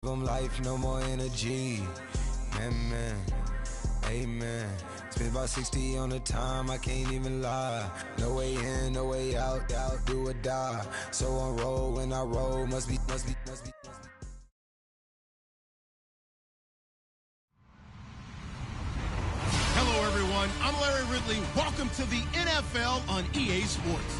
Them life, no more energy. Man, amen. Spent about 60 on the time, I can't even lie. No way in, no way out, do or die. So on roll when I roll, must be. Hello everyone, I'm Larry Ridley. Welcome to the NFL on EA Sports.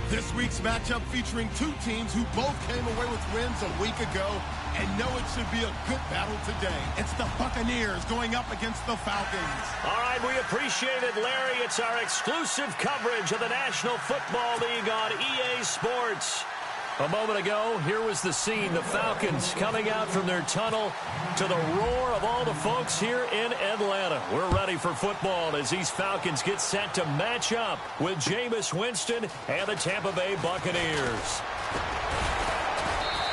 This week's matchup featuring two teams who both came away with wins a week ago and know it should be a good battle today. It's the Buccaneers going up against the Falcons. All right, we appreciate it, Larry. It's our exclusive coverage of the National Football League on EA Sports. A moment ago, here was the scene. The Falcons coming out from their tunnel to the roar of all the folks here in Atlanta. We're ready for football as these Falcons get set to match up with Jameis Winston and the Tampa Bay Buccaneers.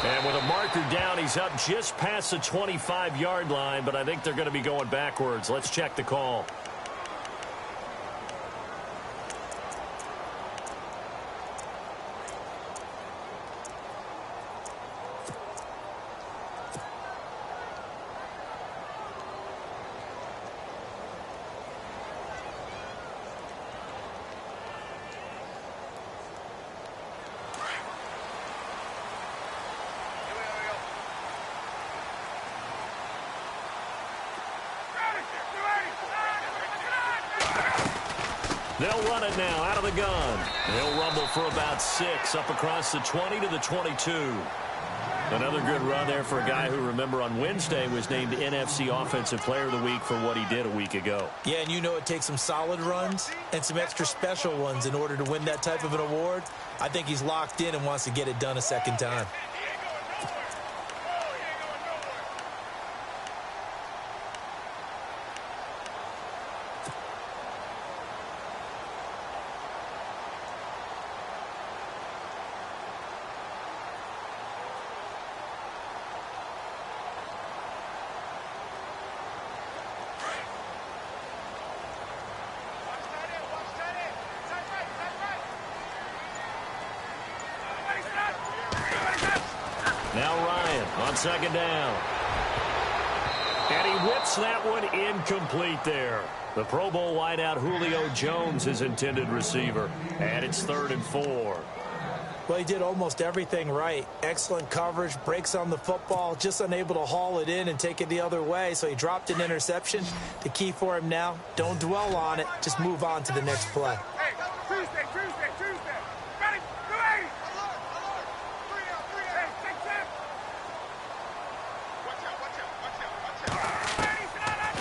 And with a marker down, he's up just past the 25-yard line, but I think they're going to be going backwards. Let's check the call. They'll run it now out of the gun. They'll rumble for about 6 up across the 20 to the 22. Another good run there for a guy who, remember, on Wednesday was named NFC Offensive Player of the Week for what he did a week ago. Yeah, and you know it takes some solid runs and some extra special ones in order to win that type of an award. I think he's locked in and wants to get it done a second time. Now Ryan on second down. And he whips that one incomplete there. The Pro Bowl wideout Julio Jones is intended receiver. And it's 3rd and 4. Well, he did almost everything right. Excellent coverage, breaks on the football, just unable to haul it in and take it the other way. So he dropped an interception. The key for him now, don't dwell on it. Just move on to the next play. Hey, Tuesday. Ready? 280.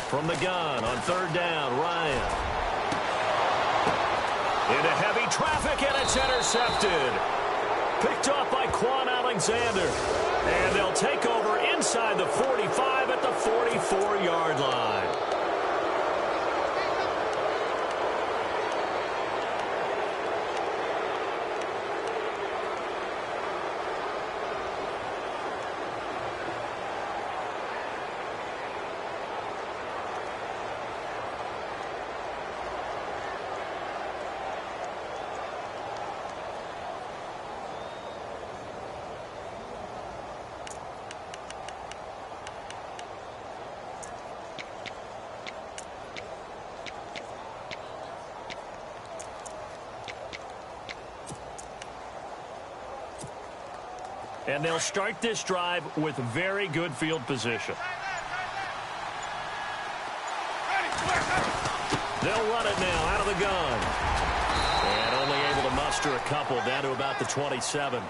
From the gun on 3rd down, Ryan. Into heavy traffic, and it's intercepted. Picked off by Quan Alexander. And they'll take over inside the 45 at the 44-yard line. And they'll start this drive with very good field position. They'll run it now out of the gun. And only able to muster a couple down to about the 27.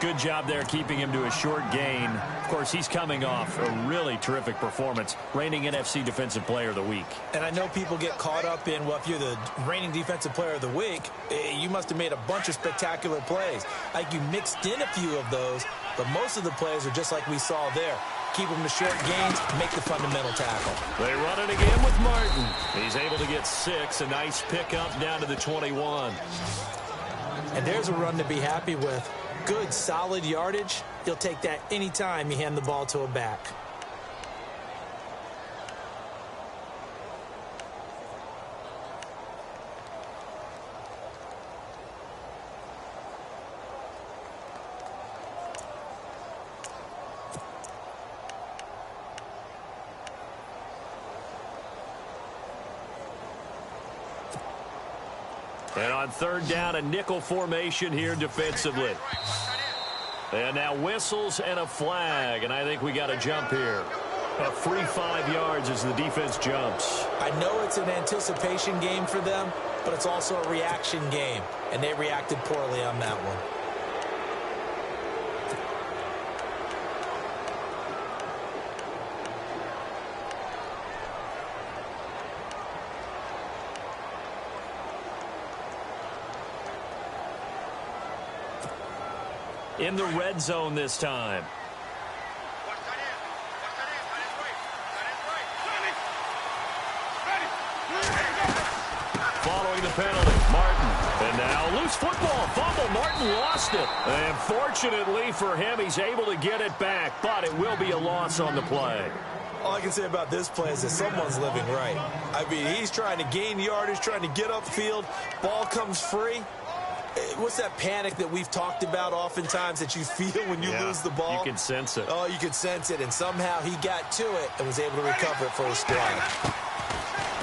Good job there keeping him to a short gain. Of course, he's coming off a really terrific performance, reigning NFC Defensive Player of the Week. And I know people get caught up in, well, if you're the reigning Defensive Player of the Week, you must have made a bunch of spectacular plays. Like you mixed in a few of those, but most of the plays are just like we saw there. Keep them to short gains, make the fundamental tackle. They run it again with Martin. He's able to get 6, a nice pickup down to the 21. And there's a run to be happy with. Good, solid yardage. You'll take that anytime you hand the ball to a back. And on third down, a nickel formation here defensively. And now whistles and a flag, and I think we got a jump here. A free 5 yards as the defense jumps. I know it's an anticipation game for them, but it's also a reaction game, and they reacted poorly on that one. In the red zone this time. Following the penalty, Martin. And now loose football, fumble. Martin lost it. And fortunately for him, he's able to get it back, but it will be a loss on the play. All I can say about this play is that someone's living right. I mean, he's trying to gain yardage, trying to get upfield. Ball comes free. What's that panic that we've talked about oftentimes that you feel when you lose the ball? You can sense it. Oh, you can sense it, and somehow he got to it and was able to recover it for his squad.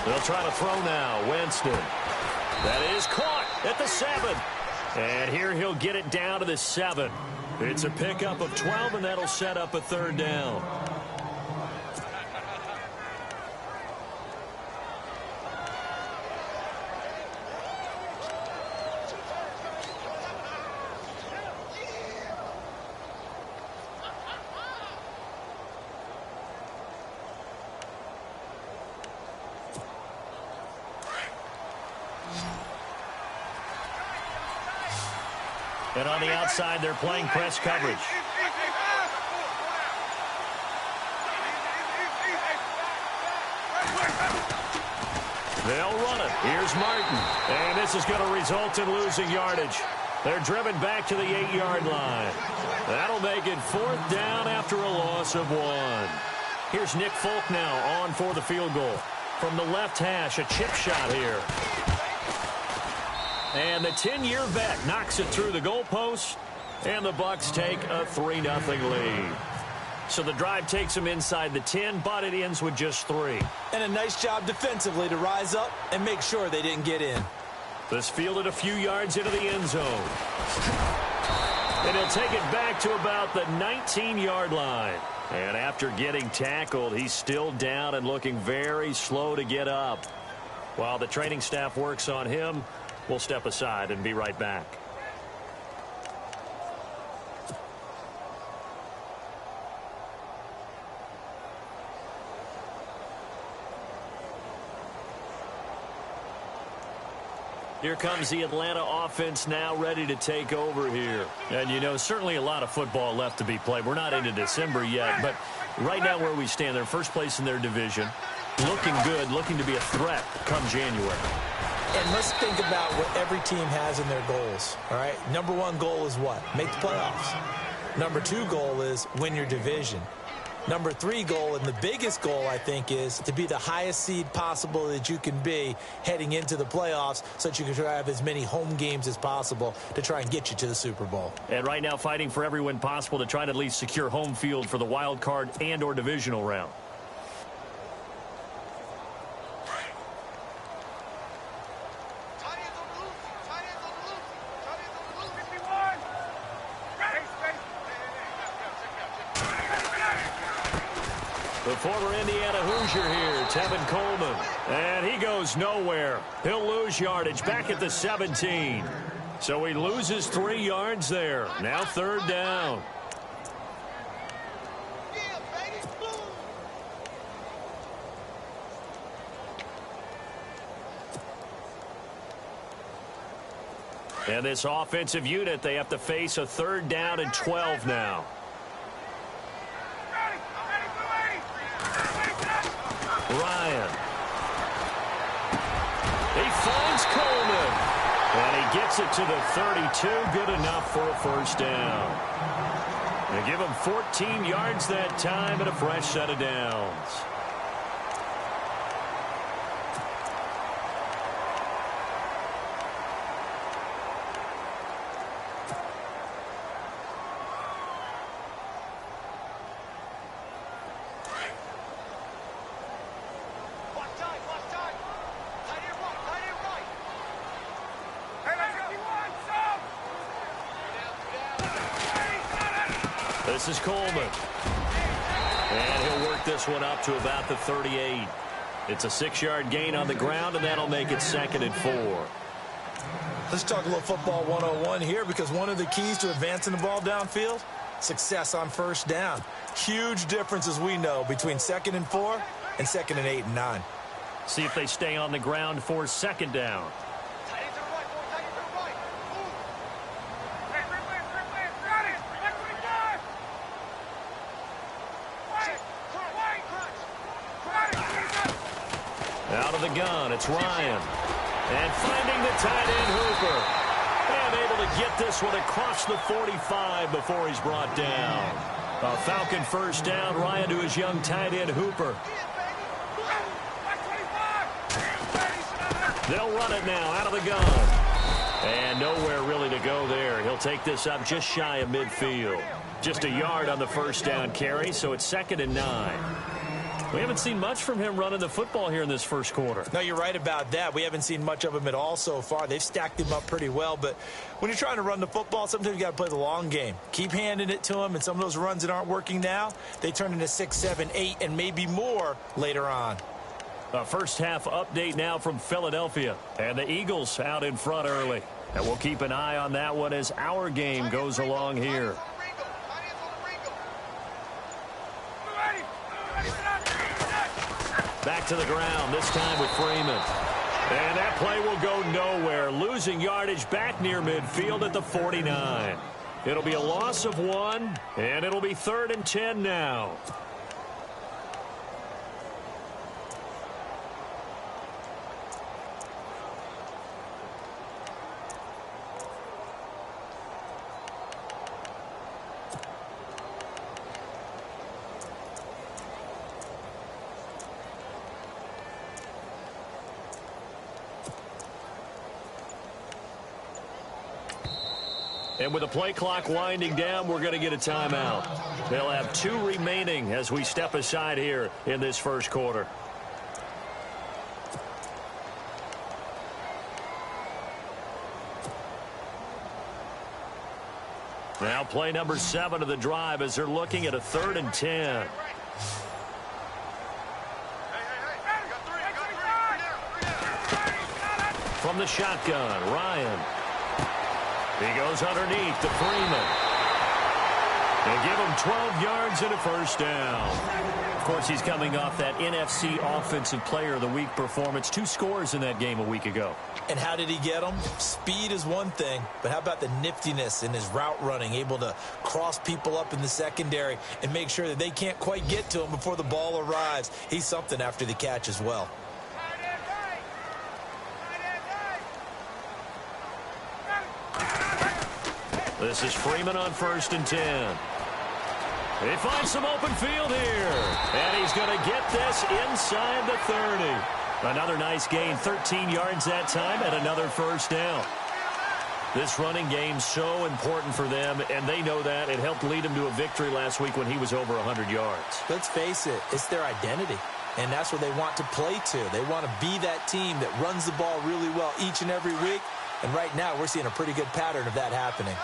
They'll try to throw now. Winston. That is caught at the 7. And here he'll get it down to the 7. It's a pickup of 12, and that'll set up a third down. And on the outside, they're playing press coverage. They'll run it. Here's Martin. And this is going to result in losing yardage. They're driven back to the 8-yard line. That'll make it 4th down after a loss of 1. Here's Nick Folk now on for the field goal. From the left hash, a chip shot here. And the 10-year vet knocks it through the goalpost, and the Bucs take a 3-0 lead. So the drive takes them inside the 10, but it ends with just 3. And a nice job defensively to rise up and make sure they didn't get in. This fielded a few yards into the end zone. And he'll take it back to about the 19-yard line. And after getting tackled, he's still down and looking very slow to get up. While the training staff works on him, we'll step aside and be right back. Here comes the Atlanta offense now ready to take over here. And, you know, certainly a lot of football left to be played. We're not into December yet, but right now where we stand, they're first place in their division. Looking good, looking to be a threat come January. And let's think about what every team has in their goals, all right? Number 1 goal is what? Make the playoffs. Number 2 goal is win your division. Number 3 goal, and the biggest goal, I think, is to be the highest seed possible that you can be heading into the playoffs so that you can try to have as many home games as possible to try and get you to the Super Bowl. And right now fighting for every win possible to try to at least secure home field for the wild card and or divisional round. The former Indiana Hoosier here, Tevin Coleman. And he goes nowhere. He'll lose yardage back at the 17. So he loses 3 yards there. Now 3rd down. And this offensive unit, they have to face a 3rd down and 12 now. Ryan. He finds Coleman. And he gets it to the 32. Good enough for a 1st down. They give him 14 yards that time and a fresh set of downs. This is Coleman. And he'll work this one up to about the 38. It's a 6-yard gain on the ground, and that'll make it 2nd and 4. Let's talk a little football 101 here, because one of the keys to advancing the ball downfield, success on first down. Huge difference, as we know, between 2nd and 4 and 2nd and 8 and 9. See if they stay on the ground for 2nd down. Out of the gun, it's Ryan. And finding the tight end, Hooper. And able to get this one across the 45 before he's brought down. A Falcon first down. Ryan to his young tight end, Hooper. They'll run it now out of the gun. And nowhere really to go there. He'll take this up just shy of midfield. Just a yard on the first down carry, so it's 2nd and 9. We haven't seen much from him running the football here in this first quarter. No, you're right about that. We haven't seen much of him at all so far. They've stacked him up pretty well, but when you're trying to run the football, sometimes you got to play the long game. Keep handing it to him, and some of those runs that aren't working now, they turn into 6, 7, 8, and maybe more later on. A first half update now from Philadelphia, and the Eagles out in front early. And we'll keep an eye on that one as our game goes along here. Back to the ground, this time with Freeman. And that play will go nowhere. Losing yardage back near midfield at the 49. It'll be a loss of 1, and it'll be 3rd and 10 now. And with the play clock winding down, we're going to get a timeout. They'll have 2 remaining as we step aside here in this first quarter. Now play number 7 of the drive as they're looking at a 3rd and 10. From the shotgun, Ryan. He goes underneath to Freeman. They give him 12 yards and a first down. Of course, he's coming off that NFC Offensive Player of the Week performance. 2 scores in that game a week ago. And how did he get them? Speed is one thing, but how about the niftiness in his route running, able to cross people up in the secondary and make sure that they can't quite get to him before the ball arrives. He's something after the catch as well. This is Freeman on 1st and 10. He finds some open field here. And he's going to get this inside the 30. Another nice gain, 13 yards that time, and another first down. This running game so important for them, and they know that. It helped lead them to a victory last week when he was over 100 yards. Let's face it, it's their identity. And that's what they want to play to. They want to be that team that runs the ball really well each and every week. And right now, we're seeing a pretty good pattern of that happening.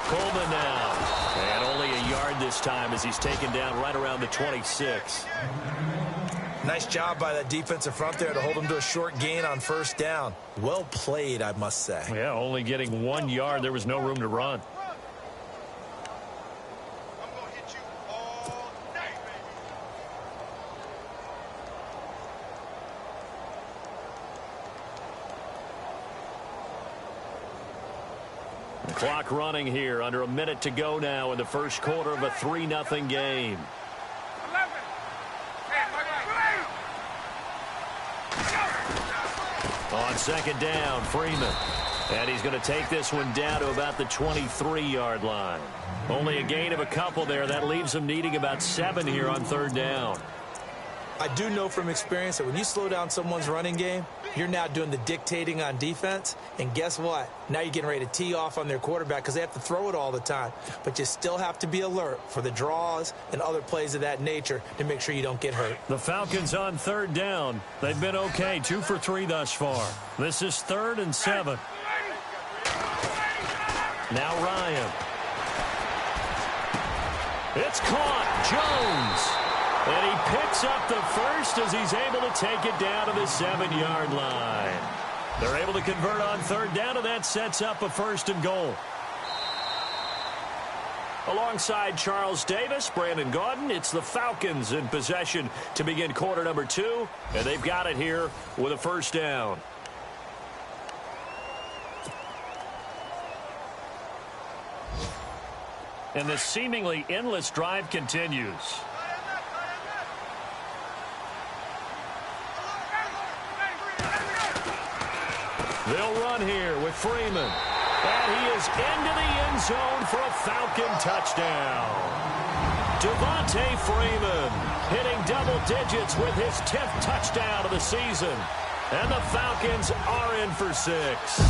Coleman now. And only a yard this time as he's taken down right around the 26. Nice job by that defensive front there to hold him to a short gain on first down. Well played, I must say. Yeah, only getting 1 yard. There was no room to run. The clock running here under a minute to go now in the first quarter of a 3-0 game. On 2nd down, Freeman. And he's going to take this one down to about the 23-yard line. Only a gain of a couple there. That leaves them needing about 7 here on 3rd down. I do know from experience that when you slow down someone's running game, you're now doing the dictating on defense. And guess what? Now you're getting ready to tee off on their quarterback because they have to throw it all the time. But you still have to be alert for the draws and other plays of that nature to make sure you don't get hurt. The Falcons on third down. They've been okay, 2 for 3 thus far. This is 3rd and 7. Now Ryan. It's caught. Jones. And he picks up the first as he's able to take it down to the 7-yard line. They're able to convert on third down, and that sets up a 1st and goal. Alongside Charles Davis, Brandon Gaudin, it's the Falcons in possession to begin quarter number 2, and they've got it here with a 1st down. And the seemingly endless drive continues. They'll run here with Freeman. And he is into the end zone for a Falcon touchdown. Devontae Freeman hitting double digits with his 10th touchdown of the season. And the Falcons are in for 6.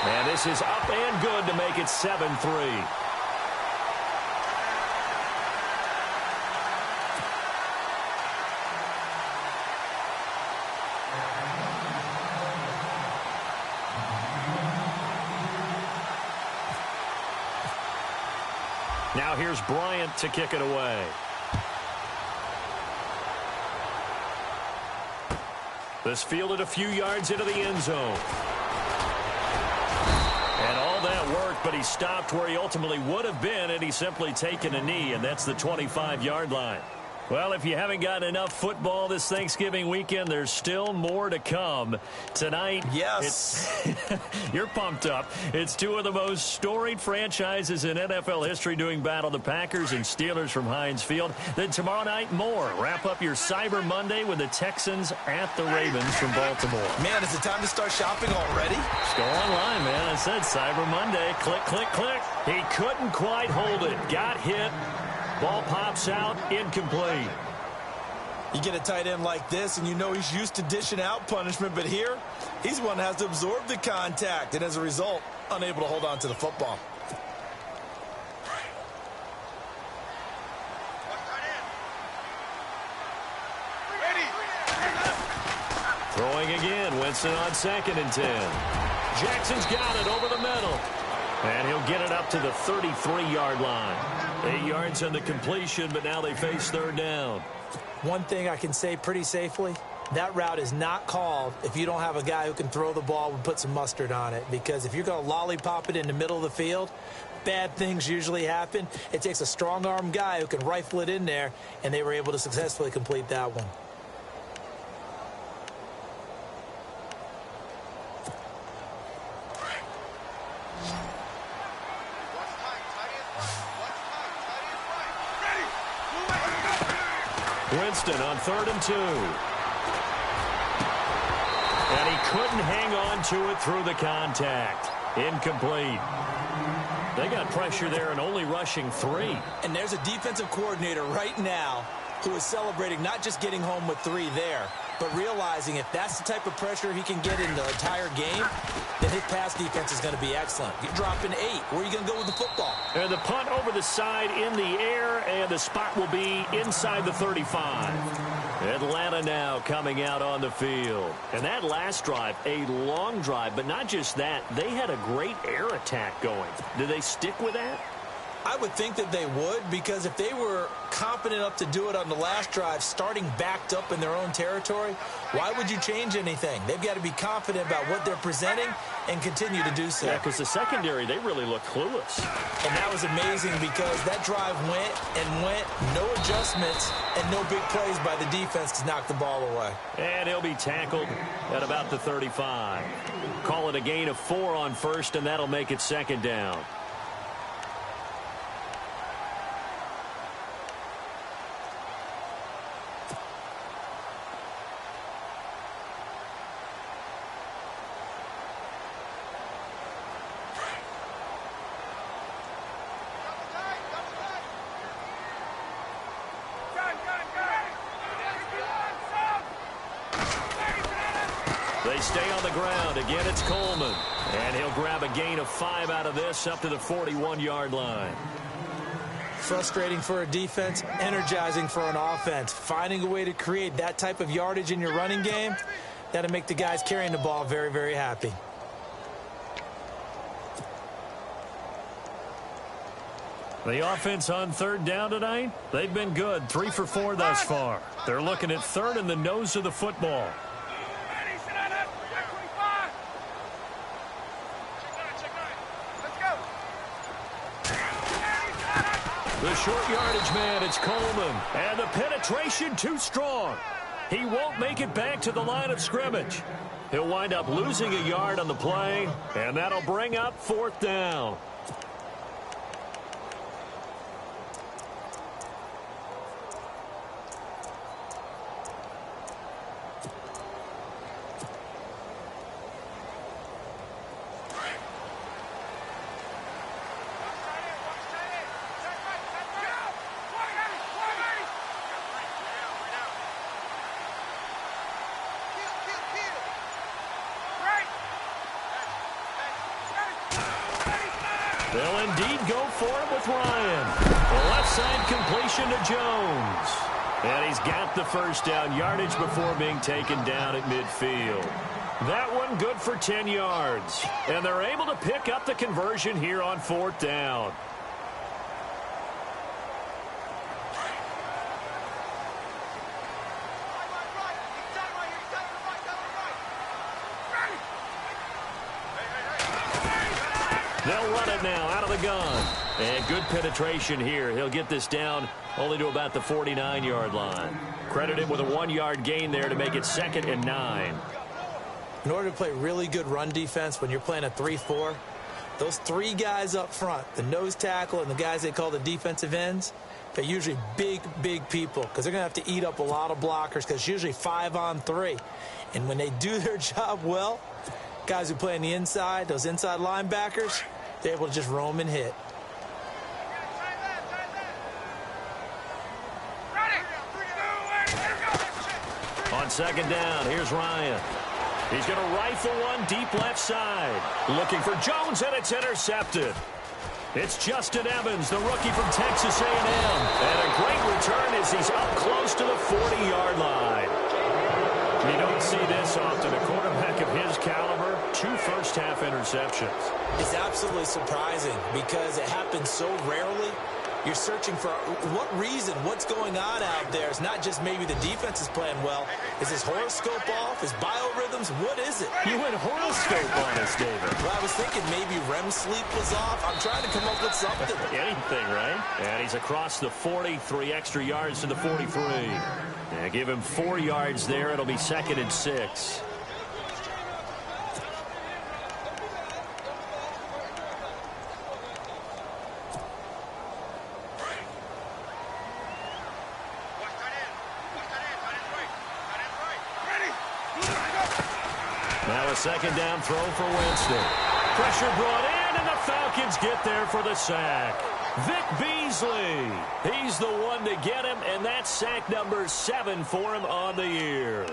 And this is up and good to make it 7-3. Now here's Bryant to kick it away. This fielded a few yards into the end zone. And all that worked, but he stopped where he ultimately would have been had he simply taken a knee, and that's the 25-yard line. Well, if you haven't gotten enough football this Thanksgiving weekend, there's still more to come. Tonight, yes, you're pumped up. It's 2 of the most storied franchises in NFL history doing battle, the Packers and Steelers from Heinz Field. Then tomorrow night, more. Wrap up your Cyber Monday with the Texans at the Ravens from Baltimore. Man, is it time to start shopping already? Just go online, man. I said Cyber Monday. Click, click, click. He couldn't quite hold it. Got hit. Ball pops out, incomplete. You get a tight end like this, and you know he's used to dishing out punishment, but here, he's one that has to absorb the contact, and as a result, unable to hold on to the football. Throwing again, Winston on 2nd and 10. Jackson's got it over the middle. And he'll get it up to the 33-yard line. 8 yards on the completion, but now they face third down. One thing I can say pretty safely, that route is not called if you don't have a guy who can throw the ball and put some mustard on it. Because if you're going to lollipop it in the middle of the field, bad things usually happen. It takes a strong-arm guy who can rifle it in there, and they were able to successfully complete that one. Winston on 3rd and 2. And he couldn't hang on to it through the contact. Incomplete. They got pressure there and only rushing 3. And there's a defensive coordinator right now who is celebrating not just getting home with 3 there, but realizing if that's the type of pressure he can get in the entire game, then his pass defense is going to be excellent. You're dropping 8. Where are you going to go with the football? And the punt over the side in the air, and the spot will be inside the 35. Atlanta now coming out on the field. And that last drive, a long drive, but not just that. They had a great air attack going. Do they stick with that? I would think that they would, because if they were confident enough to do it on the last drive, starting backed up in their own territory, why would you change anything? They've got to be confident about what they're presenting and continue to do so. Yeah, because the secondary, they really looked clueless. And that was amazing because that drive went and went, no adjustments, and no big plays by the defense to knock the ball away. And he'll be tackled at about the 35. Call it a gain of 4 on 1st, and that'll make it 2nd down. stay on the ground. Again, it's Coleman. And he'll grab a gain of 5 out of this up to the 41-yard line. Frustrating for a defense, energizing for an offense. Finding a way to create that type of yardage in your running game, that'll make the guys carrying the ball very, very happy. The offense on third down tonight, they've been good. 3 for 4 thus far. They're looking at third in the nose of the football. The short yardage man, it's Coleman. And the penetration too strong. He won't make it back to the line of scrimmage. He'll wind up losing a yard on the play, and that'll bring up 4th down. They'll indeed go for it with Ryan. The left side completion to Jones. And he's got the first down yardage before being taken down at midfield. That one good for 10 yards. And they're able to pick up the conversion here on 4th down. They'll run it now out of the gun. And good penetration here. He'll get this down only to about the 49-yard line. Credit him with a 1-yard gain there to make it 2nd and 9. In order to play really good run defense when you're playing a 3-4, those 3 guys up front, the nose tackle and the guys they call the defensive ends, they're usually big, big people because they're going to have to eat up a lot of blockers because it's usually 5 on 3. And when they do their job well, guys who play on the inside, those inside linebackers, they're able to just roam and hit. On 2nd down, here's Ryan. He's going to rifle one deep left side. Looking for Jones, and it's intercepted. It's Justin Evans, the rookie from Texas A&M. And a great return as he's up close to the 40-yard line. You don't see this often. A quarterback of his caliber, 2 first-half interceptions. It's absolutely surprising because it happens so rarely. You're searching for what reason, what's going on out there. It's not just maybe the defense is playing well. Is his horoscope off? His biorhythms? What is it? You went horoscope on us, David. Well, I was thinking maybe REM sleep was off. I'm trying to come up with something. Anything, right? And he's across the 40, 3 extra yards to the 43. And give him 4 yards there. It'll be 2nd and 6. Now a 2nd down throw for Winston. Pressure brought in, and the Falcons get there for the sack. Vic Beasley. He's the one to get him, and that's sack number 7 for him on the year.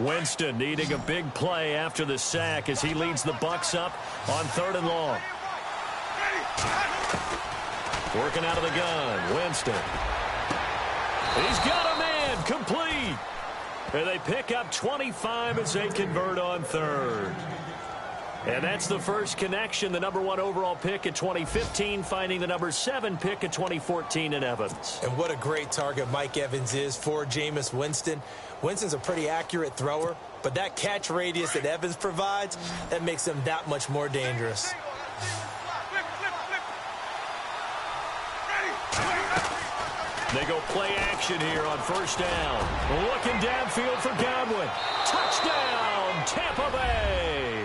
Winston needing a big play after the sack as he leads the Bucs up on 3rd and long. Working out of the gun, Winston. He's got a man, complete. And they pick up 25 as they convert on 3rd. And that's the first connection, the number 1 overall pick in 2015, finding the number 7 pick in 2014 in Evans. And what a great target Mike Evans is for Jameis Winston. Winston's a pretty accurate thrower, but that catch radius that Evans provides, that makes him that much more dangerous. They go play action here on 1st down. Looking downfield for Godwin. Touchdown, Tampa Bay.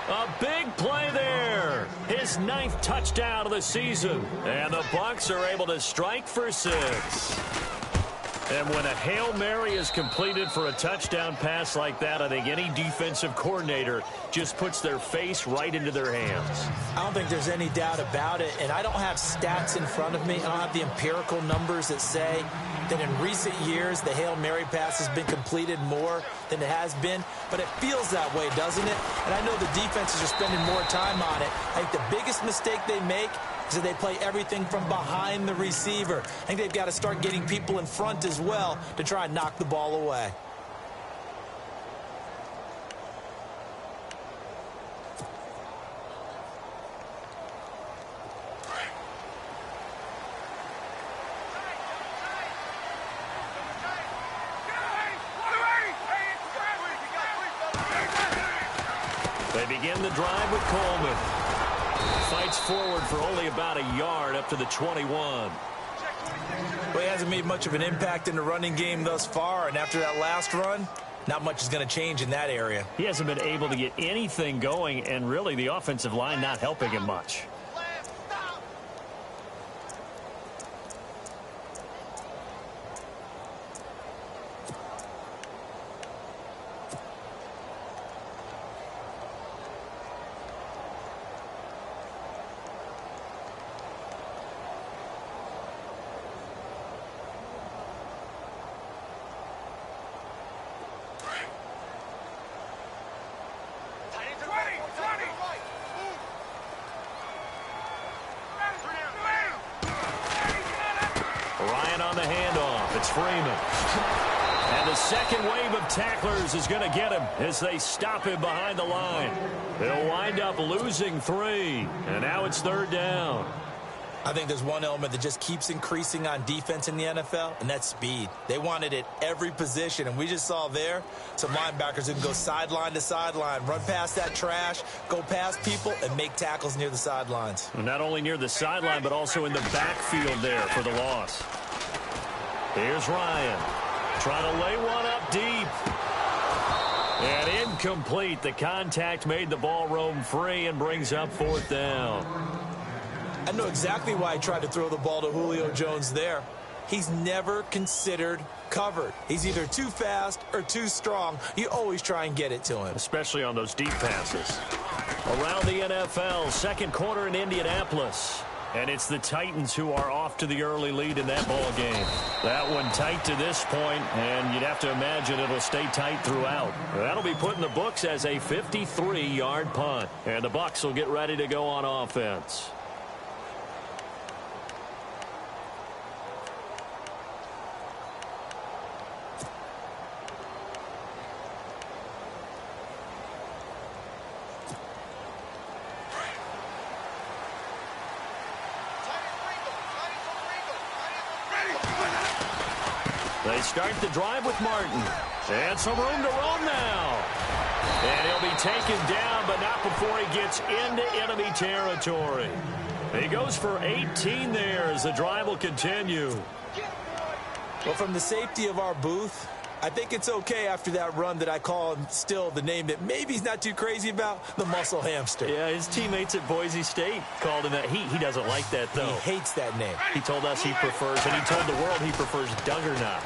A big play there. His 9th touchdown of the season. And the Bucs are able to strike for 6. And when a Hail Mary is completed for a touchdown pass like that, I think any defensive coordinator just puts their face right into their hands. I don't think there's any doubt about it, and I don't have stats in front of me. I don't have the empirical numbers that say that in recent years the Hail Mary pass has been completed more than it has been, but it feels that way, doesn't it? And I know the defenses are spending more time on it. I think the biggest mistake they make is that they play everything from behind the receiver. I think they've got to start getting people in front as well to try and knock the ball away. They begin the drive with Coleman. Fights forward for only about a yard up to the 21. Well, he hasn't made much of an impact in the running game thus far, and after that last run, not much is going to change in that area. He hasn't been able to get anything going, and really the offensive line not helping him much. It's Freeman. And the second wave of tacklers is going to get him as they stop him behind the line. They'll wind up losing 3. And now it's 3rd down. I think there's one element that just keeps increasing on defense in the NFL, and that's speed. They want it at every position, and we just saw there some linebackers who can go sideline to sideline, run past that trash, go past people, and make tackles near the sidelines. Not only near the sideline, but also in the backfield there for the loss. Here's Ryan, trying to lay one up deep. And incomplete. The contact made the ball roam free and brings up 4th down. I know exactly why he tried to throw the ball to Julio Jones there. He's never considered covered. He's either too fast or too strong. You always try and get it to him. Especially on those deep passes. Around the NFL, second quarter in Indianapolis. And it's the Titans who are off to the early lead in that ball game. That one tight to this point, and you'd have to imagine it'll stay tight throughout. That'll be put in the books as a 53-yard punt. And the Bucs will get ready to go on offense. They start the drive with Martin. And some room to run now. And he'll be taken down, but not before he gets into enemy territory. He goes for 18 there as the drive will continue. Well, from the safety of our booth, I think it's okay after that run that I call him still the name that maybe he's not too crazy about, the muscle hamster. Yeah, his teammates at Boise State called him that. He doesn't like that, though. He hates that name. He told us he prefers, and he told the world he prefers Duggernaut.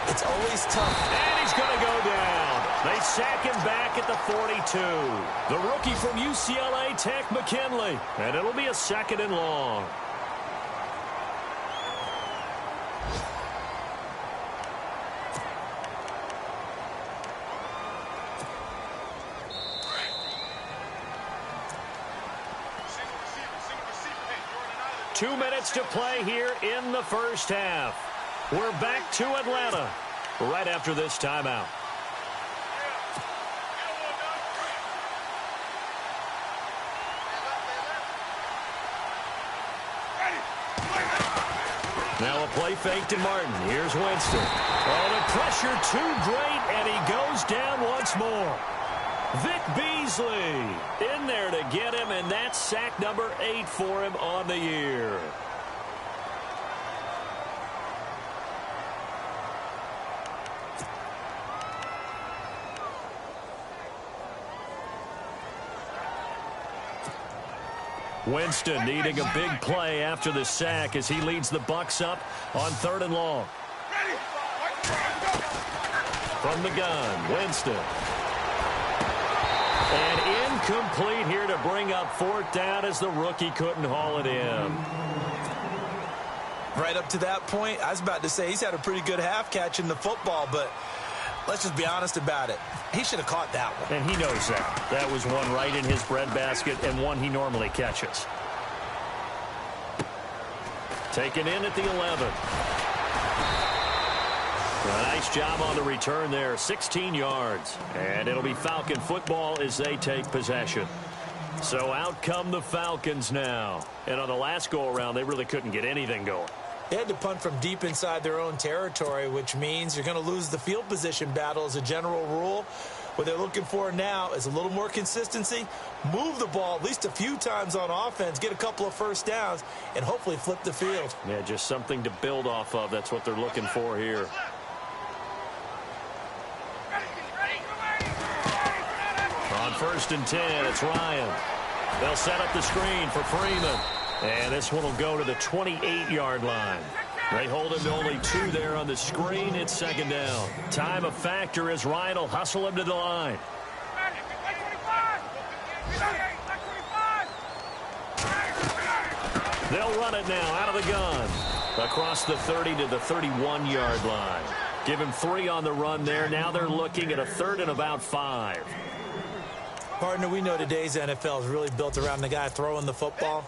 It's always tough. And he's going to go down. They sack him back at the 42. The rookie from UCLA Tech, McKinley. And it'll be a 2nd and long. Two minutes to play here in the first half. We're back to Atlanta right after this timeout. Now a play fake to Martin. Here's Winston. Oh, the pressure too great, and he goes down once more. Vic Beasley in there to get him, and that's sack number 8 for him on the year. Winston needing a big play after the sack as he leads the Bucs up on 3rd and long. From the gun, Winston. And incomplete here to bring up fourth down as the rookie couldn't haul it in. Right up to that point, I was about to say he's had a pretty good half catching the football, but let's just be honest about it. He should have caught that one. And he knows that. That was one right in his breadbasket and one he normally catches. Taken in at the 11. A nice job on the return there, 16 yards. And it'll be Falcon football as they take possession. So out come the Falcons now. And on the last go-around, they really couldn't get anything going. They had to punt from deep inside their own territory, which means you're going to lose the field position battle as a general rule. What they're looking for now is a little more consistency, move the ball at least a few times on offense, get a couple of first downs, and hopefully flip the field. Yeah, just something to build off of. That's what they're looking for here. On 1st and 10, it's Ryan. They'll set up the screen for Freeman. And this one will go to the 28-yard line. They hold him to only 2 there on the screen. It's 2nd down. Time a factor as Ryan will hustle him to the line. They'll run it now out of the gun. Across the 30 to the 31-yard line. Give him 3 on the run there. Now they're looking at a 3rd and about 5. Partner, we know today's NFL is really built around the guy throwing the football.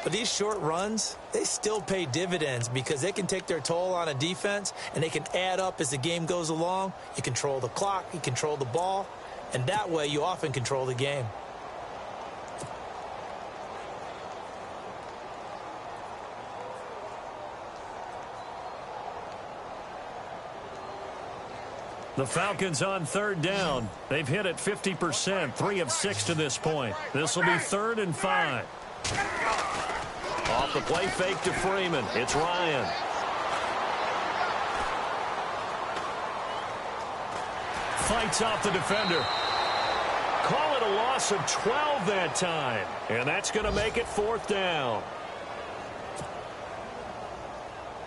But these short runs, they still pay dividends because they can take their toll on a defense and they can add up as the game goes along. You control the clock, you control the ball, and that way you often control the game. The Falcons on 3rd down. They've hit it 50%, 3 of 6 to this point. This will be 3rd and 5. Off the play fake to Freeman. It's Ryan. Fights off the defender. Call it a loss of 12 that time. And that's going to make it 4th down.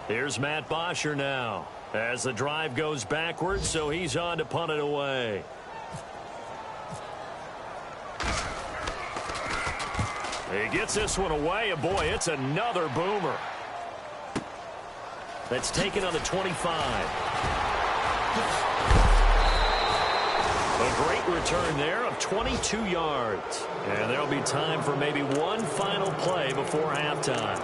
Here's Matt Bosher now. As the drive goes backwards, so he's on to punt it away. He gets this one away, and boy, it's another boomer. That's taken on the 25. A great return there of 22 yards. And there'll be time for maybe one final play before halftime.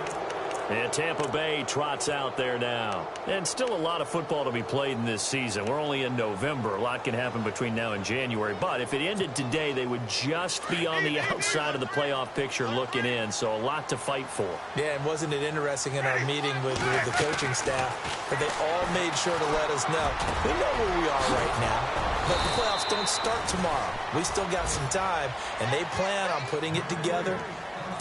And Tampa Bay trots out there now. And still a lot of football to be played in this season. We're only in November. A lot can happen between now and January. But if it ended today, they would just be on the outside of the playoff picture looking in. So a lot to fight for. Yeah, and wasn't it interesting in our meeting with the coaching staff that they all made sure to let us know. We know where we are right now. But the playoffs don't start tomorrow. We still got some time. And they plan on putting it together,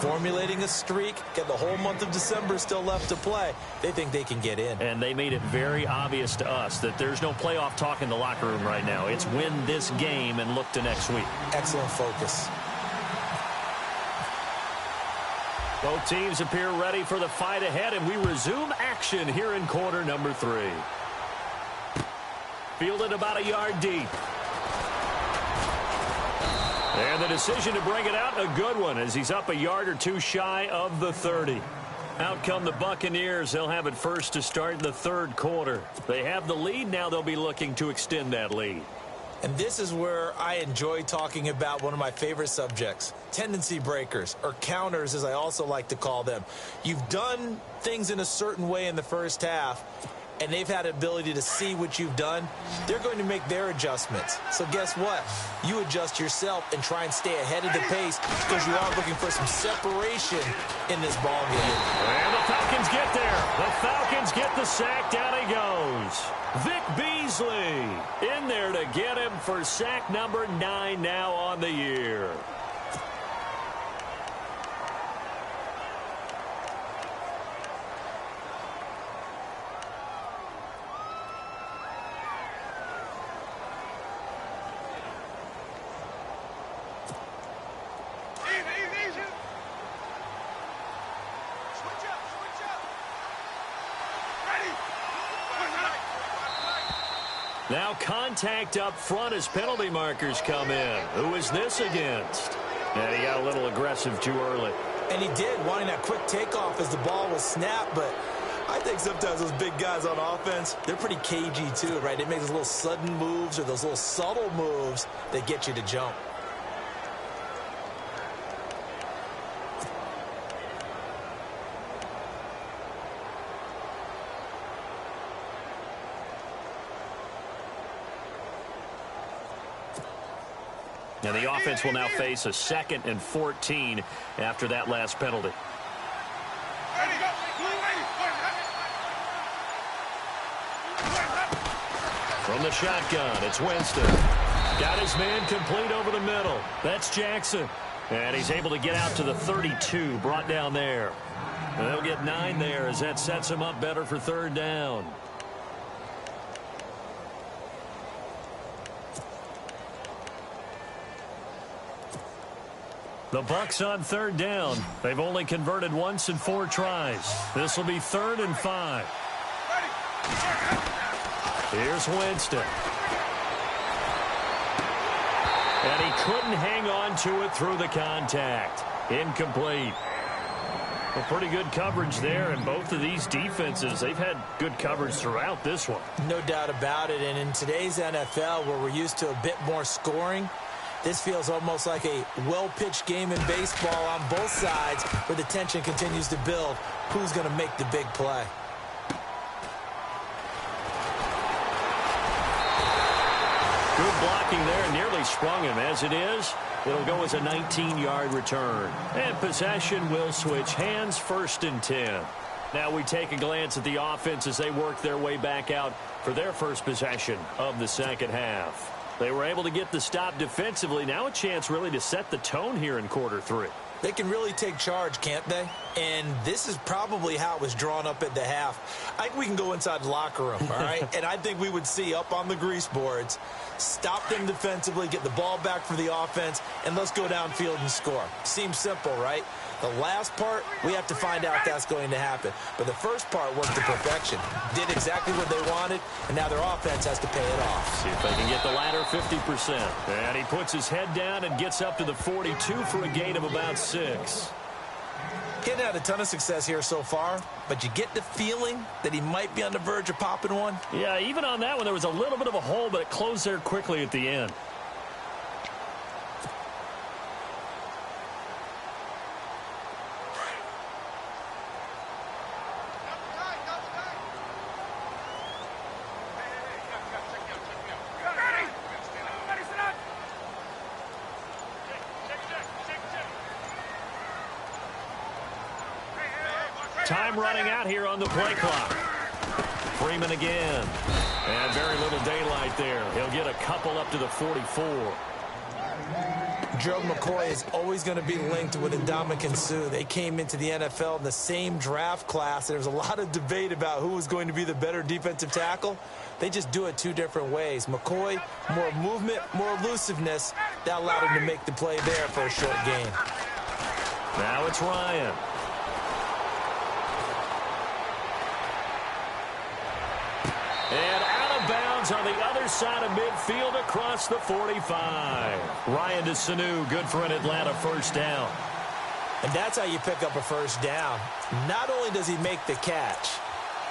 formulating a streak, get the whole month of December still left to play. They think they can get in. And they made it very obvious to us that there's no playoff talk in the locker room right now. It's win this game and look to next week. Excellent focus. Both teams appear ready for the fight ahead, and we resume action here in quarter number 3. Fielded about a yard deep. And the decision to bring it out, a good one, as he's up a yard or 2 shy of the 30. Out come the Buccaneers. They'll have it first to start the 3rd quarter. They have the lead. Now they'll be looking to extend that lead. And this is where I enjoy talking about one of my favorite subjects, tendency breakers, or counters as I also like to call them. You've done things in a certain way in the first half, and they've had the ability to see what you've done. They're going to make their adjustments. So guess what? You adjust yourself and try and stay ahead of the pace because you are looking for some separation in this ball game. And the Falcons get there. The Falcons get the sack. Down he goes. Vic Beasley in there to get him for sack number 9 now on the year. Now contact up front as penalty markers come in. Who is this against? And he got a little aggressive too early. And he did, wanting that quick takeoff as the ball was snapped, but I think sometimes those big guys on offense, they're pretty cagey too, right? They make those little sudden moves or those little subtle moves that get you to jump. And the offense will now face a 2nd and 14 after that last penalty. From the shotgun, it's Winston. Got his man complete over the middle. That's Jackson. And he's able to get out to the 32, brought down there. And they'll get 9 there as that sets him up better for 3rd down. The Bucs on 3rd down. They've only converted once in 4 tries. This will be 3rd and 5. Here's Winston. And he couldn't hang on to it through the contact. Incomplete. Well, pretty good coverage there, and both of these defenses, they've had good coverage throughout this one. No doubt about it, and in today's NFL, where we're used to a bit more scoring, this feels almost like a well-pitched game in baseball on both sides where the tension continues to build. Who's going to make the big play? Good blocking there, nearly sprung him. As it is, it'll go as a 19-yard return. And possession will switch hands, 1st and 10. Now we take a glance at the offense as they work their way back out for their first possession of the 2nd half. They were able to get the stop defensively. Now a chance really to set the tone here in quarter 3. They can really take charge, can't they? And this is probably how it was drawn up at the half. I think we can go inside the locker room, all right? And I think we would see up on the grease boards, stop them defensively, get the ball back for the offense, and let's go downfield and score. Seems simple, right? The last part, we have to find out if that's going to happen. But the first part worked to perfection. Did exactly what they wanted, and now their offense has to pay it off. See if they can get the latter 50%. And he puts his head down and gets up to the 42 for a gain of about 6. He hasn't had a ton of success here so far, but you get the feeling that he might be on the verge of popping one. Yeah, even on that one, there was a little bit of a hole, but it closed there quickly at the end. Time running out here on the play clock. Freeman again. And very little daylight there. He'll get a couple up to the 44. Gerald McCoy is always going to be linked with Ndamukong Suh. They came into the NFL in the same draft class. There was a lot of debate about who was going to be the better defensive tackle. They just do it 2 different ways. McCoy, more movement, more elusiveness. That allowed him to make the play there for a short gain. Now it's Ryan. And out of bounds on the other side of midfield across the 45. Ryan to s1w, good for an Atlanta 1st down. And that's how you pick up a 1st down. Not only does he make the catch,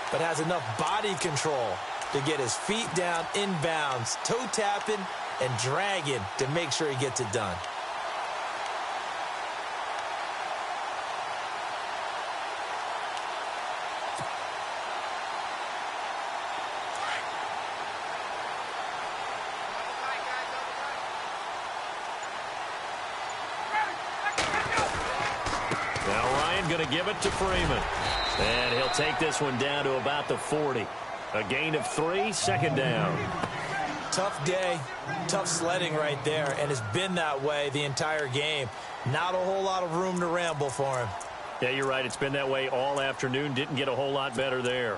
but has enough body control to get his feet down inbounds, toe tapping and dragging to make sure he gets it done. Going to give it to Freeman. And he'll take this one down to about the 40. A gain of 3, 2nd down. Tough day, tough sledding right there, and it's been that way the entire game. Not a whole lot of room to ramble for him. Yeah, you're right. It's been that way all afternoon. Didn't get a whole lot better there.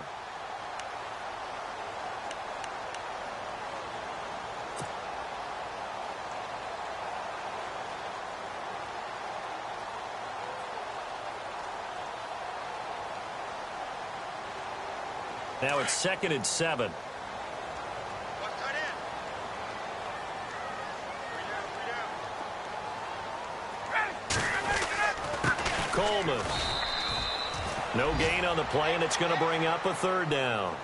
Now it's 2nd and 7. No gain on the play, and it's going to bring up a third down.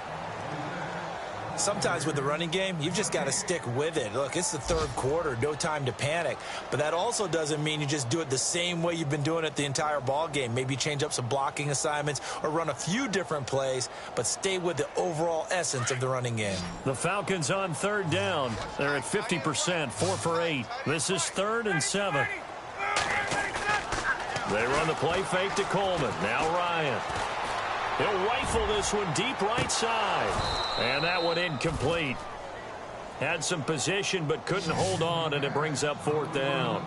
Sometimes with the running game, you've just got to stick with it. Look, it's the third quarter, no time to panic. But that also doesn't mean you just do it the same way you've been doing it the entire ball game. Maybe change up some blocking assignments or run a few different plays, but stay with the overall essence of the running game. The Falcons on third down. They're at 50%, 4 for 8. This is 3rd and 7. They run the play fake to Coleman. Now Ryan. He'll rifle this one deep right side. And that one incomplete. Had some position but couldn't hold on, and it brings up 4th down.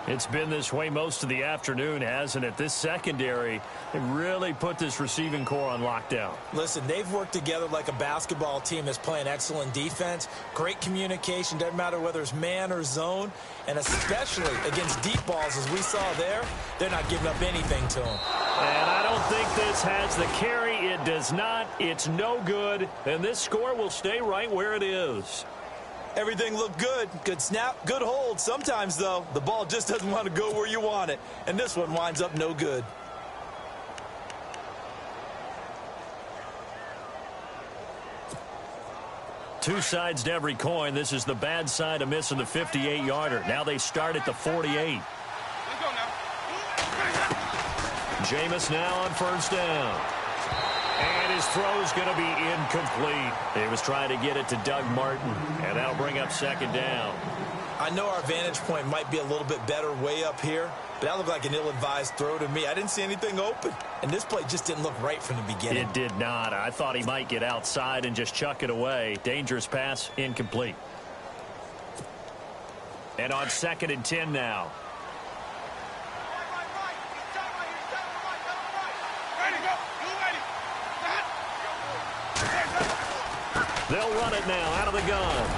It's been this way most of the afternoon, hasn't it? This secondary, they really put this receiving core on lockdown. Listen, they've worked together like a basketball team that's playing excellent defense. Great communication, doesn't matter whether it's man or zone. And especially against deep balls, as we saw there, they're not giving up anything to them. And I don't think this has the carry. It does not. It's no good. And this score will stay right where it is. Everything looked good. Good snap, good hold. Sometimes, though, the ball just doesn't want to go where you want it. And this one winds up no good. Two sides to every coin. This is the bad side of missing the 58-yarder. Now they start at the 48. Let's go now. Jameis now on first down. And his throw's going to be incomplete. He was trying to get it to Doug Martin, and that'll bring up 2nd down. I know our vantage point might be a little bit better way up here, but that looked like an ill-advised throw to me. I didn't see anything open, and this play just didn't look right from the beginning. It did not. I thought he might get outside and just chuck it away. Dangerous pass, incomplete. And on 2nd and 10 now. They'll run it now out of the gun.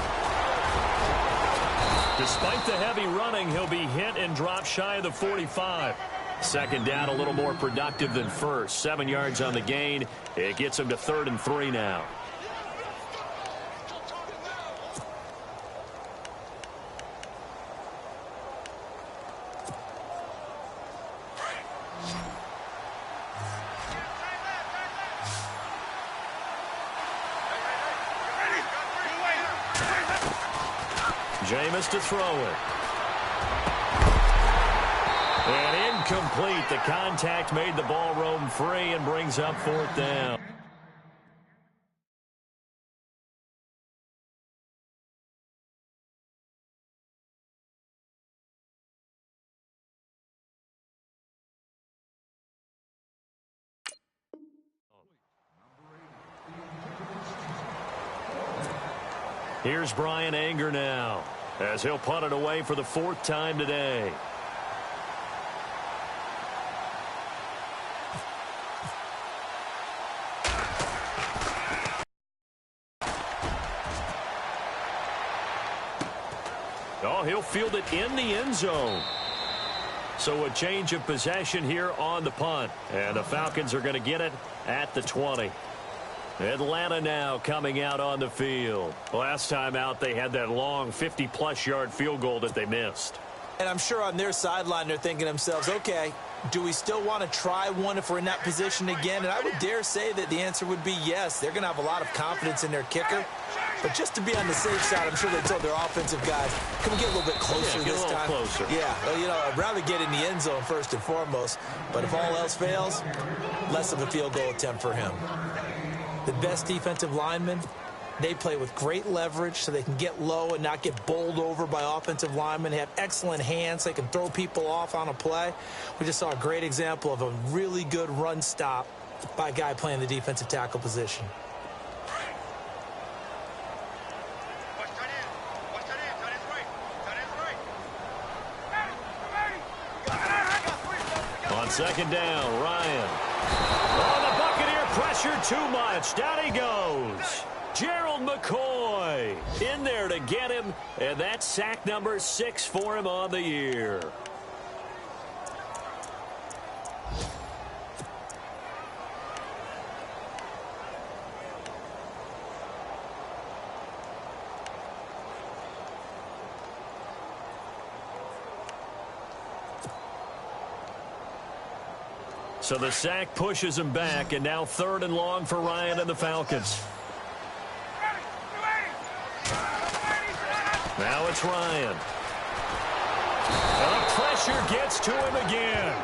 Despite the heavy running, he'll be hit and drop shy of the 45. 2nd down, a little more productive than first. 7 yards on the gain. It gets him to 3rd and 3 now. Jameis to throw it. And incomplete. The contact made the ball roam free and brings up 4th down. Here's Brian Anger now, as he'll punt it away for the 4th time today. Oh, he'll field it in the end zone. So a change of possession here on the punt. And the Falcons are going to get it at the 20. Atlanta now coming out on the field. Last time out, they had that long 50-plus yard field goal that they missed. And I'm sure on their sideline, they're thinking to themselves, okay, do we still want to try one if we're in that position again? And I would dare say that the answer would be yes. They're going to have a lot of confidence in their kicker. But just to be on the safe side, I'm sure they told their offensive guys, can we get a little bit closer this time? Closer. Yeah, well, you know, I'd rather get in the end zone first and foremost. But if all else fails, less of a field goal attempt for him. The best defensive linemen, they play with great leverage so they can get low and not get bowled over by offensive linemen. They have excellent hands. They can throw people off on a play. We just saw a great example of a really good run stop by a guy playing the defensive tackle position. On 2nd down, Ryan. Oh, the Buccaneer pressure too much. Down he goes. Gerald McCoy in there to get him, and that's sack number 6 for him on the year. So the sack pushes him back, and now 3rd and long for Ryan and the Falcons. Now it's Ryan. And the pressure gets to him again.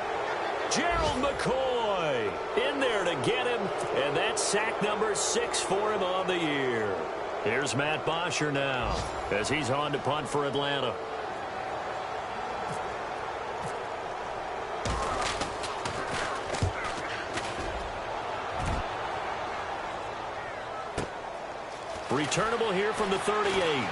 Gerald McCoy in there to get him, and that's sack number 6 for him on the year. Here's Matt Bosher now as he's on to punt for Atlanta. Returnable here from the 38.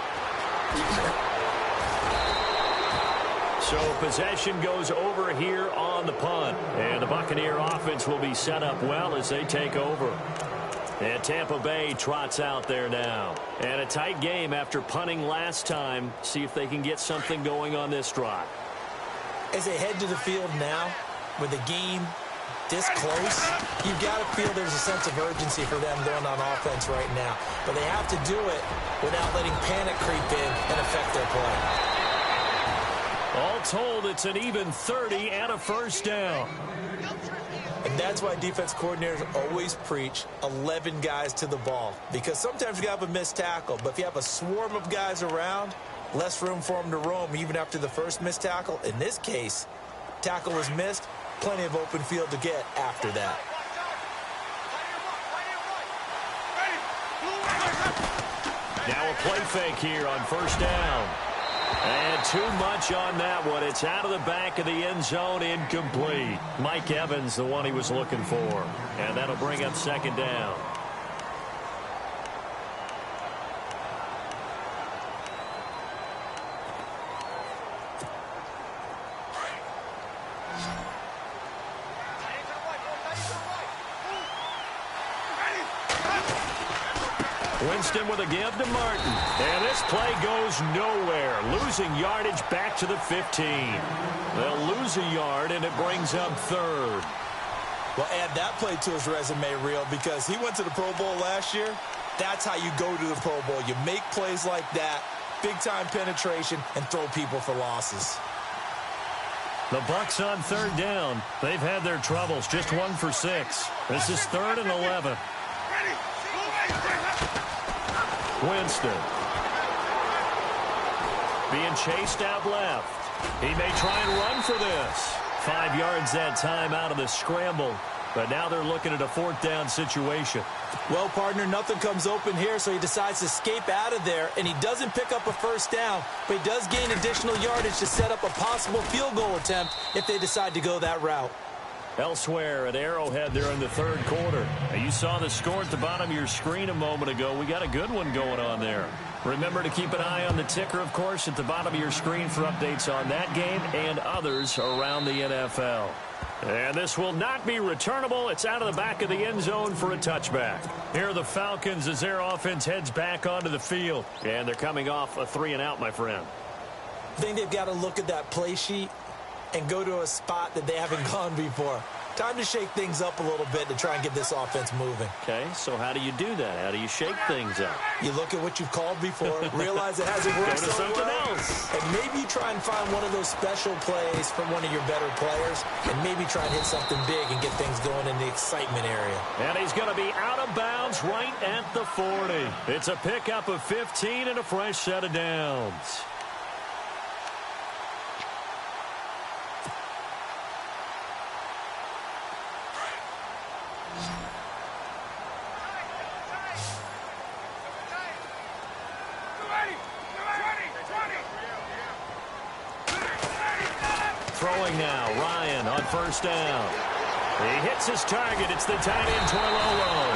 So possession goes over here on the punt. And the Buccaneer offense will be set up well as they take over. And Tampa Bay trots out there now. And a tight game after punting last time. See if they can get something going on this drive. As they head to the field now, with the game this close, you've got to feel there's a sense of urgency for them going on offense right now. But they have to do it without letting panic creep in and affect their play. All told, it's an even 30 and a first down. And that's why defense coordinators always preach 11 guys to the ball. Because sometimes you have a missed tackle, but if you have a swarm of guys around, less room for them to roam even after the first missed tackle. In this case, tackle was missed, plenty of open field to get after that. Now a play fake here on first down. And too much on that one. It's out of the back of the end zone, incomplete. Mike Evans, the one he was looking for. And that'll bring up 2nd down. Winston with a give to Martin. And this play goes nowhere. Losing yardage back to the 15. They'll lose a yard, and it brings up 3rd. Well, add that play to his resume reel because he went to the Pro Bowl last year. That's how you go to the Pro Bowl. You make plays like that, big-time penetration, and throw people for losses. The Bucs on 3rd down. They've had their troubles. Just 1 for 6. This is 3rd and 11. Winston being chased out left. He may try and run for this. 5 yards that time out of the scramble. But now they're looking at a 4th down situation. Well, partner, nothing comes open here, so he decides to escape out of there, and he doesn't pick up a first down, but he does gain additional yardage to set up a possible field goal attempt if they decide to go that route. Elsewhere at Arrowhead there in the 3rd quarter. Now, you saw the score at the bottom of your screen a moment ago. We got a good one going on there. Remember to keep an eye on the ticker, of course, at the bottom of your screen for updates on that game and others around the NFL. And this will not be returnable. It's out of the back of the end zone for a touchback. Here are the Falcons as their offense heads back onto the field. And they're coming off a 3-and-out, my friend. I think they've got to look at that play sheet and go to a spot that they haven't gone before. Time to shake things up a little bit to try and get this offense moving. Okay, so how do you do that? How do you shake things up? You look at what you've called before, realize it hasn't worked Go to so something well, else. and maybe you try and find one of those special plays from one of your better players, and maybe try and hit something big and get things going in the excitement area. And he's going to be out of bounds right at the 40. It's a pickup of 15 and a fresh set of downs. Throwing now, Ryan on first down. He hits his target. It's the tight end, Toilolo.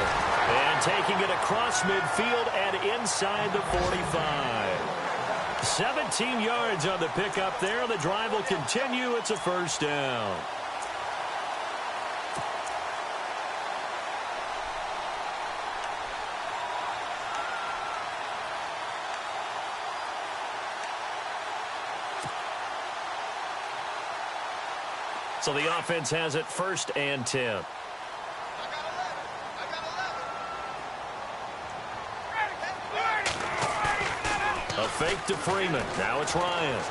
And taking it across midfield and inside the 45. 17 yards on the pickup there. The drive will continue. It's a first down. So the offense has it 1st and 10. A fake to Freeman. Now it's Ryan.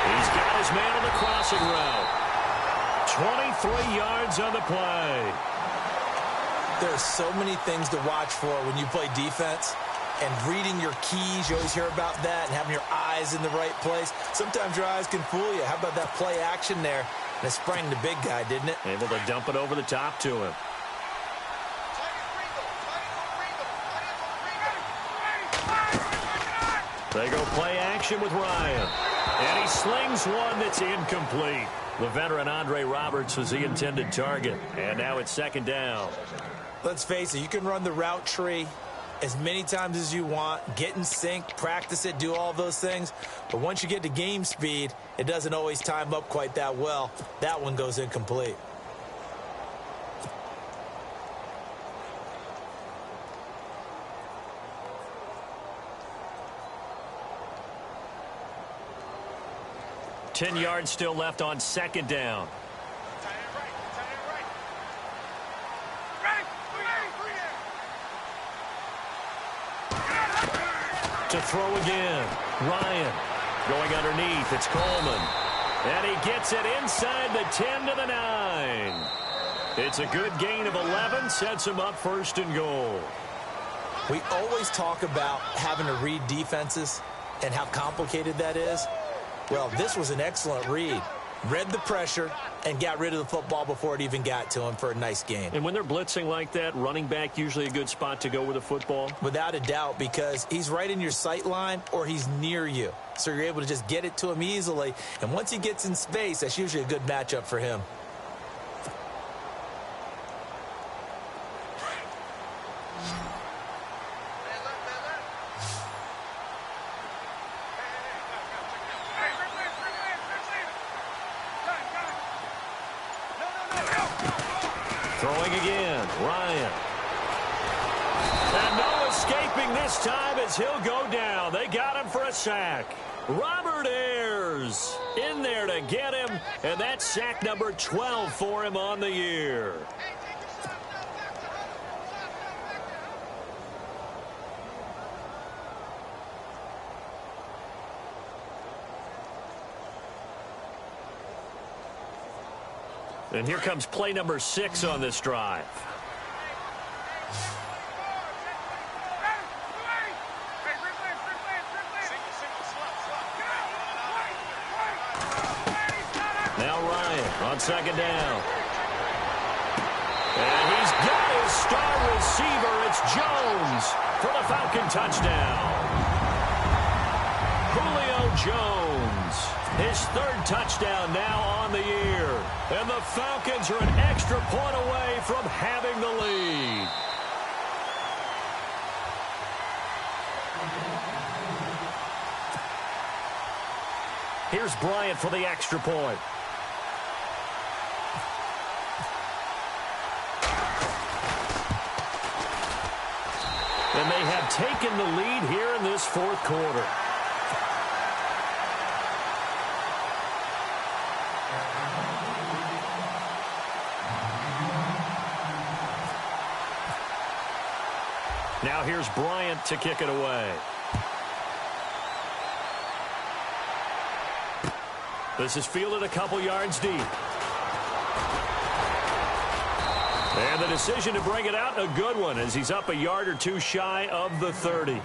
He's got his man on the crossing route. 23 yards on the play. There are so many things to watch for when you play defense. And reading your keys, you always hear about that, and having your eyes in the right place. Sometimes your eyes can fool you. How about that play action there? And it sprang the big guy, didn't it? Able to dump it over the top to him. They go play action with Ryan. And he slings one that's incomplete. The veteran Andre Roberts was the intended target. And now it's second down. Let's face it, you can run the route tree as many times as you want, get in sync, practice it, do all those things. But once you get to game speed, it doesn't always time up quite that well. That one goes incomplete. Ten yards still left on second down. To throw again. Ryan going underneath. It's Coleman. And he gets it inside the 10 to the 9. It's a good gain of 11. Sets him up first and goal. We always talk about having to read defenses and how complicated that is. Well, this was an excellent read. Read the pressure and got rid of the football before it even got to him for a nice gain. And when they're blitzing like that, running back usually a good spot to go with the football? Without a doubt, because he's right in your sight line or he's near you. So you're able to just get it to him easily. And once he gets in space, that's usually a good matchup for him. Throwing again, Ryan. And no escaping this time as he'll go down. They got him for a sack. Robert Ayers in there to get him, and that's sack number 12 for him on the year. And here comes play number 6 on this drive. Now Ryan on second down. And he's got his star receiver. It's Jones for the Falcon touchdown. Julio Jones, his third touchdown now on the year. And the Falcons are an extra point away from having the lead. Here's Bryant for the extra point. And they have taken the lead here in this fourth quarter. Now here's Bryant to kick it away. This is fielded a couple yards deep. And the decision to bring it out, a good one, as he's up a yard or two shy of the 30.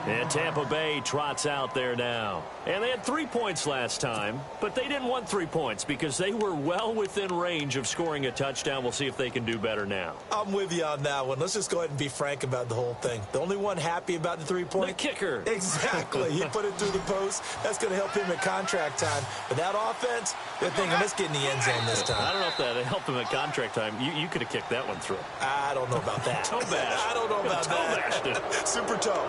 And Tampa Bay trots out there now. And they had 3 points last time, but they didn't want 3 points because they were well within range of scoring a touchdown. We'll see if they can do better now. I'm with you on that one. Let's just go ahead and be frank about the whole thing. The only one happy about the 3-point? The kicker. Exactly. He put it through the post. That's going to help him at contract time. But that offense, they're thinking, let's get in the end zone this time. I don't know if that helped him at contract time. You could have kicked that one through. I don't know about that. Toe bash. I don't know about toe that. Bashed. Super toe.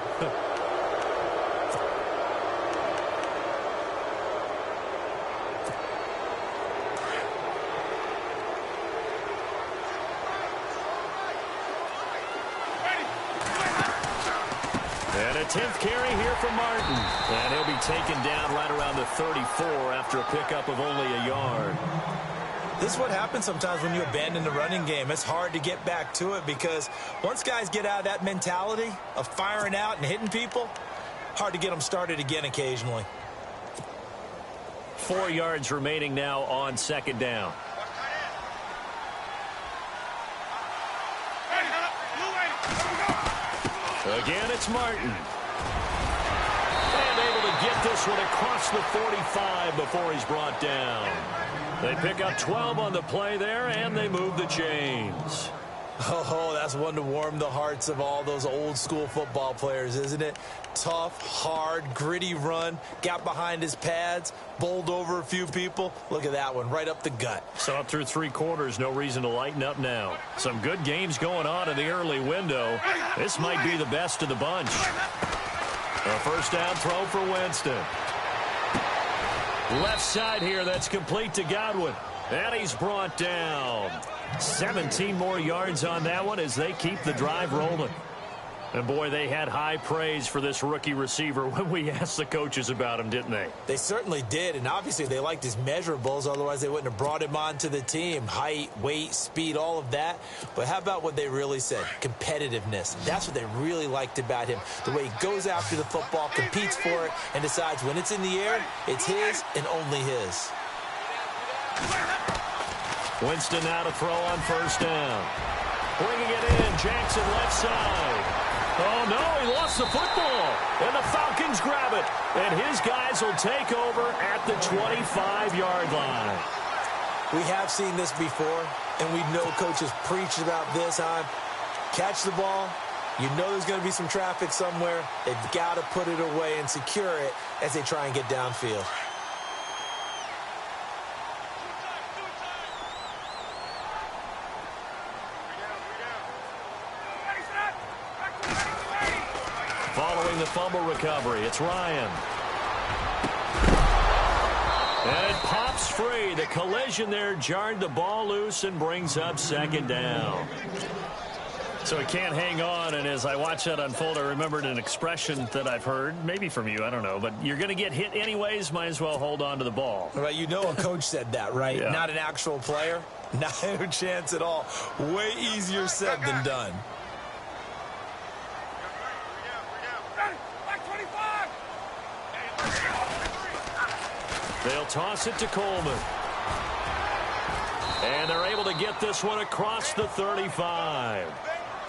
And a 10th carry here for Martin. And he'll be taken down right around the 34 after a pickup of only a yard. This is what happens sometimes when you abandon the running game. It's hard to get back to it because once guys get out of that mentality of firing out and hitting people, hard to get them started again occasionally. 4 yards remaining now on second down. Again, it's Martin. And able to get this one across the 45 before he's brought down. They pick up 12 on the play there, and they move the chains. Oh, that's one to warm the hearts of all those old school football players, isn't it? Tough, hard, gritty run, got behind his pads, bowled over a few people. Look at that one, right up the gut. So up through 3 quarters, no reason to lighten up now. Some good games going on in the early window. This might be the best of the bunch. A first down throw for Winston. Left side here, that's complete to Godwin. And he's brought down. 17 more yards on that one as they keep the drive rolling. And, boy, they had high praise for this rookie receiver when we asked the coaches about him, didn't they? They certainly did, and obviously they liked his measurables. Otherwise, they wouldn't have brought him onto the team. Height, weight, speed, all of that. But how about what they really said? Competitiveness. That's what they really liked about him. The way he goes after the football, competes for it, and decides when it's in the air, it's his and only his. Winston now to throw on first down. Bringing it in, Jackson left side. Oh, no, he lost the football. And the Falcons grab it. And his guys will take over at the 25-yard line. We have seen this before, and we know coaches preach about this. Catch the ball. You know there's going to be some traffic somewhere. They've got to put it away and secure it as they try and get downfield. Following the fumble recovery, it's Ryan. And it pops free. The collision there jarred the ball loose and brings up second down. So he can't hang on, and as I watch that unfold, I remembered an expression that I've heard, maybe from you, I don't know, but you're going to get hit anyways, might as well hold on to the ball. Right, you know a coach said that, right? Yeah. Not an actual player. No chance at all. Way easier said than done. They'll toss it to Coleman. And they're able to get this one across the 35.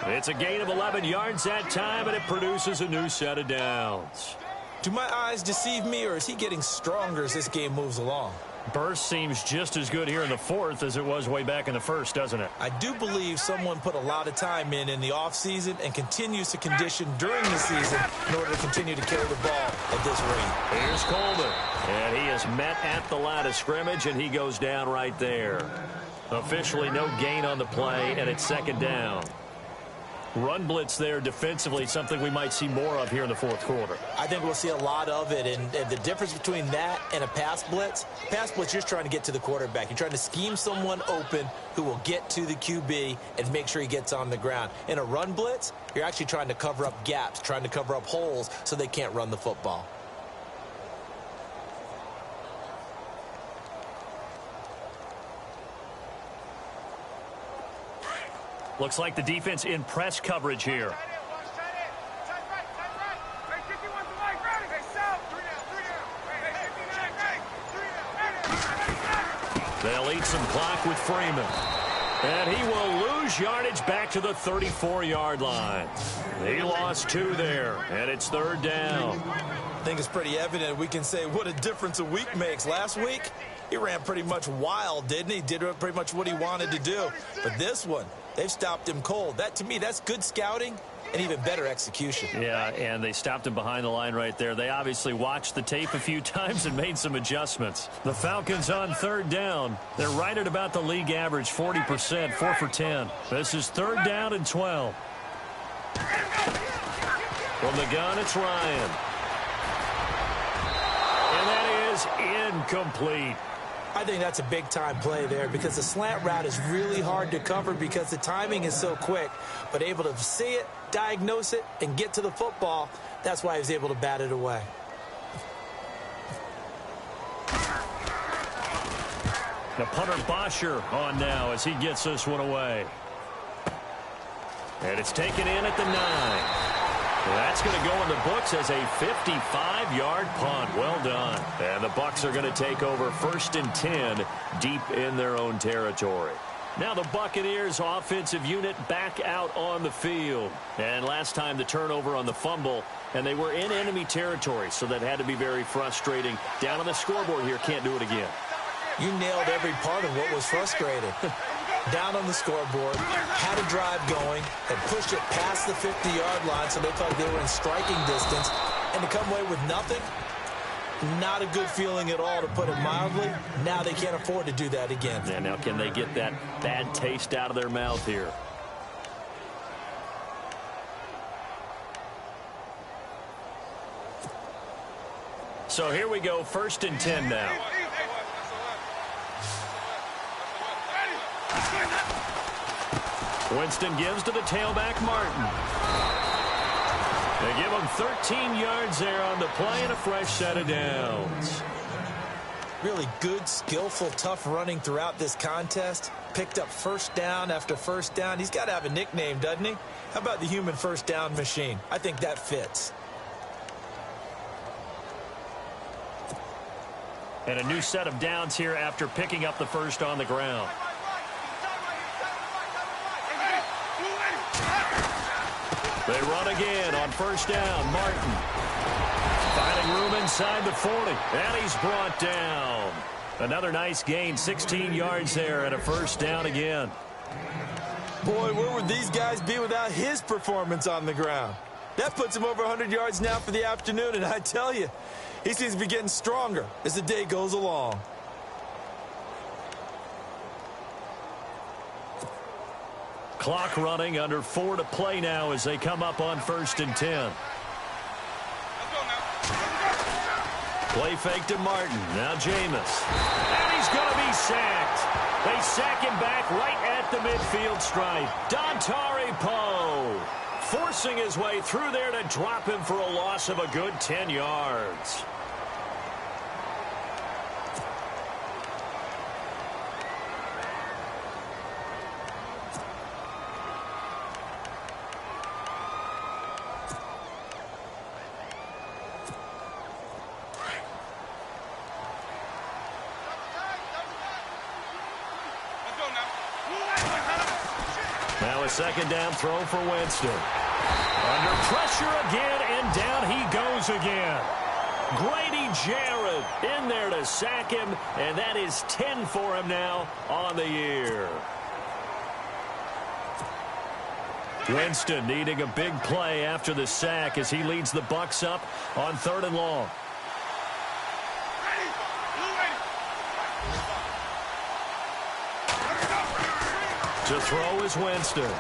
It's a gain of 11 yards that time, and it produces a new set of downs. Do my eyes deceive me, or is he getting stronger as this game moves along? Burst seems just as good here in the fourth as it was way back in the first, doesn't it? I do believe someone put a lot of time in the offseason and continues to condition during the season in order to continue to carry the ball at this rate. Here's Coleman, and he is met at the line of scrimmage, and he goes down right there. Officially no gain on the play, and it's second down. Run blitz there defensively, something we might see more of here in the fourth quarter. I think we'll see a lot of it, and the difference between that and a pass blitz, you're just trying to get to the quarterback. You're trying to scheme someone open who will get to the QB and make sure he gets on the ground. In a run blitz, you're actually trying to cover up gaps, trying to cover up holes so they can't run the football. Looks like the defense in press coverage here. They'll eat some clock with Freeman. And he will lose yardage back to the 34-yard line. He lost 2 there, and it's third down. I think it's pretty evident we can say what a difference a week makes. Last week, he ran pretty much wild, didn't he? Did pretty much what he wanted to do. But this one, they've stopped him cold. That, to me, that's good scouting and even better execution. Yeah, and they stopped him behind the line right there. They obviously watched the tape a few times and made some adjustments. The Falcons on third down. They're right at about the league average, 40%, 4 for 10. This is third down and 12. From the gun, it's Ryan. And that is incomplete. I think that's a big-time play there because the slant route is really hard to cover because the timing is so quick. But able to see it, diagnose it, and get to the football, that's why he was able to bat it away. The punter Bosher on now as he gets this one away. And it's taken in at the 9. That's going to go in the books as a 55-yard punt. Well done. And the Bucs are going to take over 1st and 10 deep in their own territory. Now the Buccaneers offensive unit back out on the field. And last time the turnover on the fumble, and they were in enemy territory, so that had to be very frustrating. Down on the scoreboard here, can't do it again. You nailed every part of what was frustrating. Down on the scoreboard, had a drive going, had pushed it past the 50-yard line so they felt they were in striking distance, and to come away with nothing, not a good feeling at all, to put it mildly. Now they can't afford to do that again. Yeah, now can they get that bad taste out of their mouth here? So here we go, 1st and 10 now. Winston gives to the tailback, Martin. They give him 13 yards there on the play and a fresh set of downs. Really good, skillful, tough running throughout this contest. Picked up first down after first down. He's got to have a nickname, doesn't he? How about the human first down machine? I think that fits. And a new set of downs here after picking up the first on the ground. They run again on first down. Martin finding room inside the 40. And he's brought down. Another nice gain, 16 yards there and a first down again. Boy, where would these guys be without his performance on the ground? That puts him over 100 yards now for the afternoon, and I tell you, he seems to be getting stronger as the day goes along. Clock running, under 4 to play now as they come up on 1st and 10. Play fake to Martin. Now Jameis. And he's going to be sacked. They sack him back right at the midfield stripe. Dontari Poe forcing his way through there to drop him for a loss of a good 10 yards. Now a second down throw for Winston. Under pressure again, and down he goes again. Grady Jarrett in there to sack him, and that is 10 for him now on the year. Winston needing a big play after the sack as he leads the Bucs up on 3rd and long. To throw is Winston.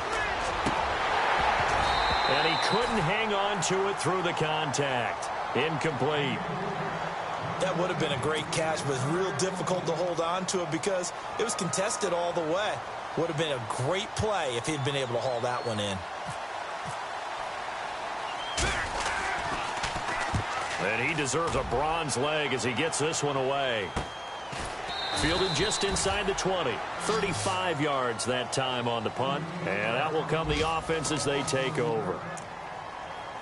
And he couldn't hang on to it through the contact. Incomplete. That would have been a great catch, but it's real difficult to hold on to it because it was contested all the way. Would have been a great play if he'd been able to haul that one in. And he deserves a bronze leg as he gets this one away. Fielded just inside the 20. 35 yards that time on the punt. And out will come the offense as they take over.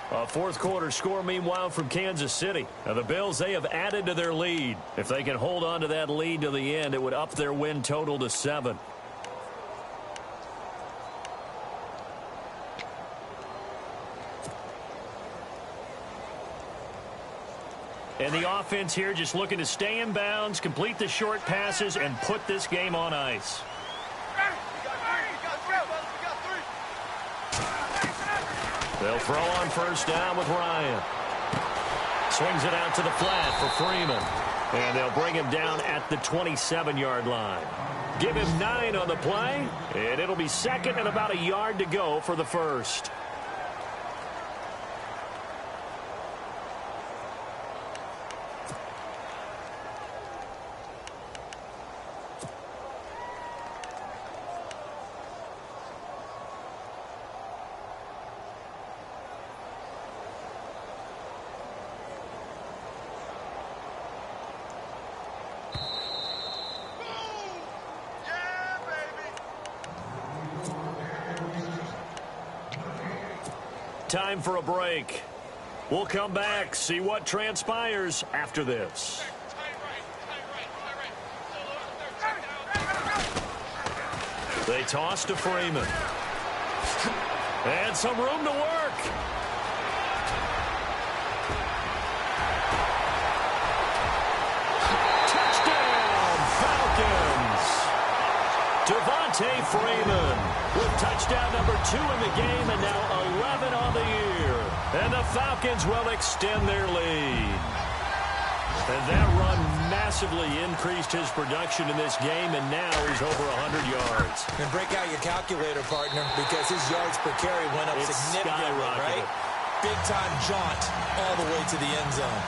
A fourth quarter score, meanwhile, from Kansas City. Now, the Bills, they have added to their lead. If they can hold on to that lead to the end, it would up their win total to 7. And the offense here just looking to stay in bounds, complete the short passes, and put this game on ice. They'll throw on first down with Ryan. Swings it out to the flat for Freeman. And they'll bring him down at the 27-yard line. Give him 9 on the play, and it'll be second and about a yard to go for the first. Time for a break. We'll come back, see what transpires after this. They toss to Freeman. And some room to work. Touchdown, Falcons. Devontae Freeman with touchdown number 2 in the game and now 11 on the year. And the Falcons will extend their lead. And that run massively increased his production in this game, and now he's over 100 yards. And break out your calculator, partner, because his yards per carry went up significantly, right? Big-time jaunt all the way to the end zone.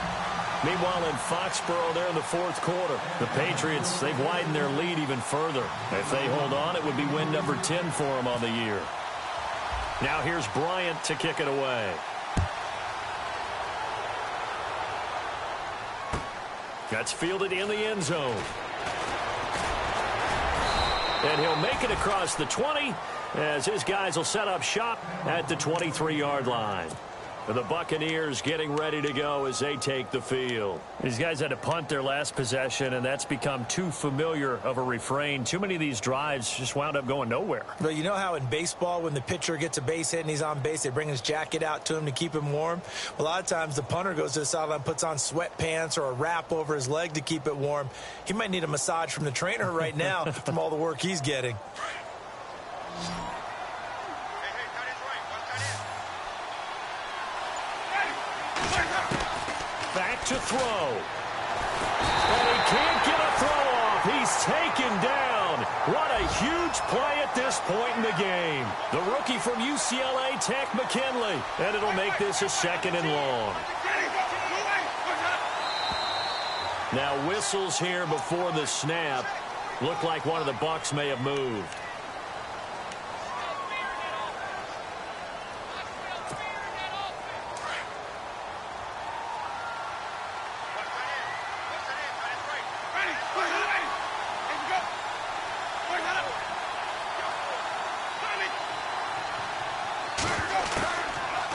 Meanwhile, in Foxborough, there in the fourth quarter, the Patriots, they've widened their lead even further. If they hold on, it would be win number 10 for them on the year. Now here's Bryant to kick it away. That's fielded in the end zone. And he'll make it across the 20 as his guys will set up shop at the 23-yard line. The Buccaneers getting ready to go as they take the field. These guys had to punt their last possession, and that's become too familiar of a refrain. Too many of these drives just wound up going nowhere. But you know how in baseball, when the pitcher gets a base hit and he's on base, they bring his jacket out to him to keep him warm? A lot of times the punter goes to the sideline, puts on sweatpants or a wrap over his leg to keep it warm. He might need a massage from the trainer right now from all the work he's getting. Back to throw. And he can't get a throw off. He's taken down. What a huge play at this point in the game. The rookie from UCLA, Tech McKinley. And it'll make this a 2nd and long. Now whistles here before the snap. Looked like one of the Bucs may have moved.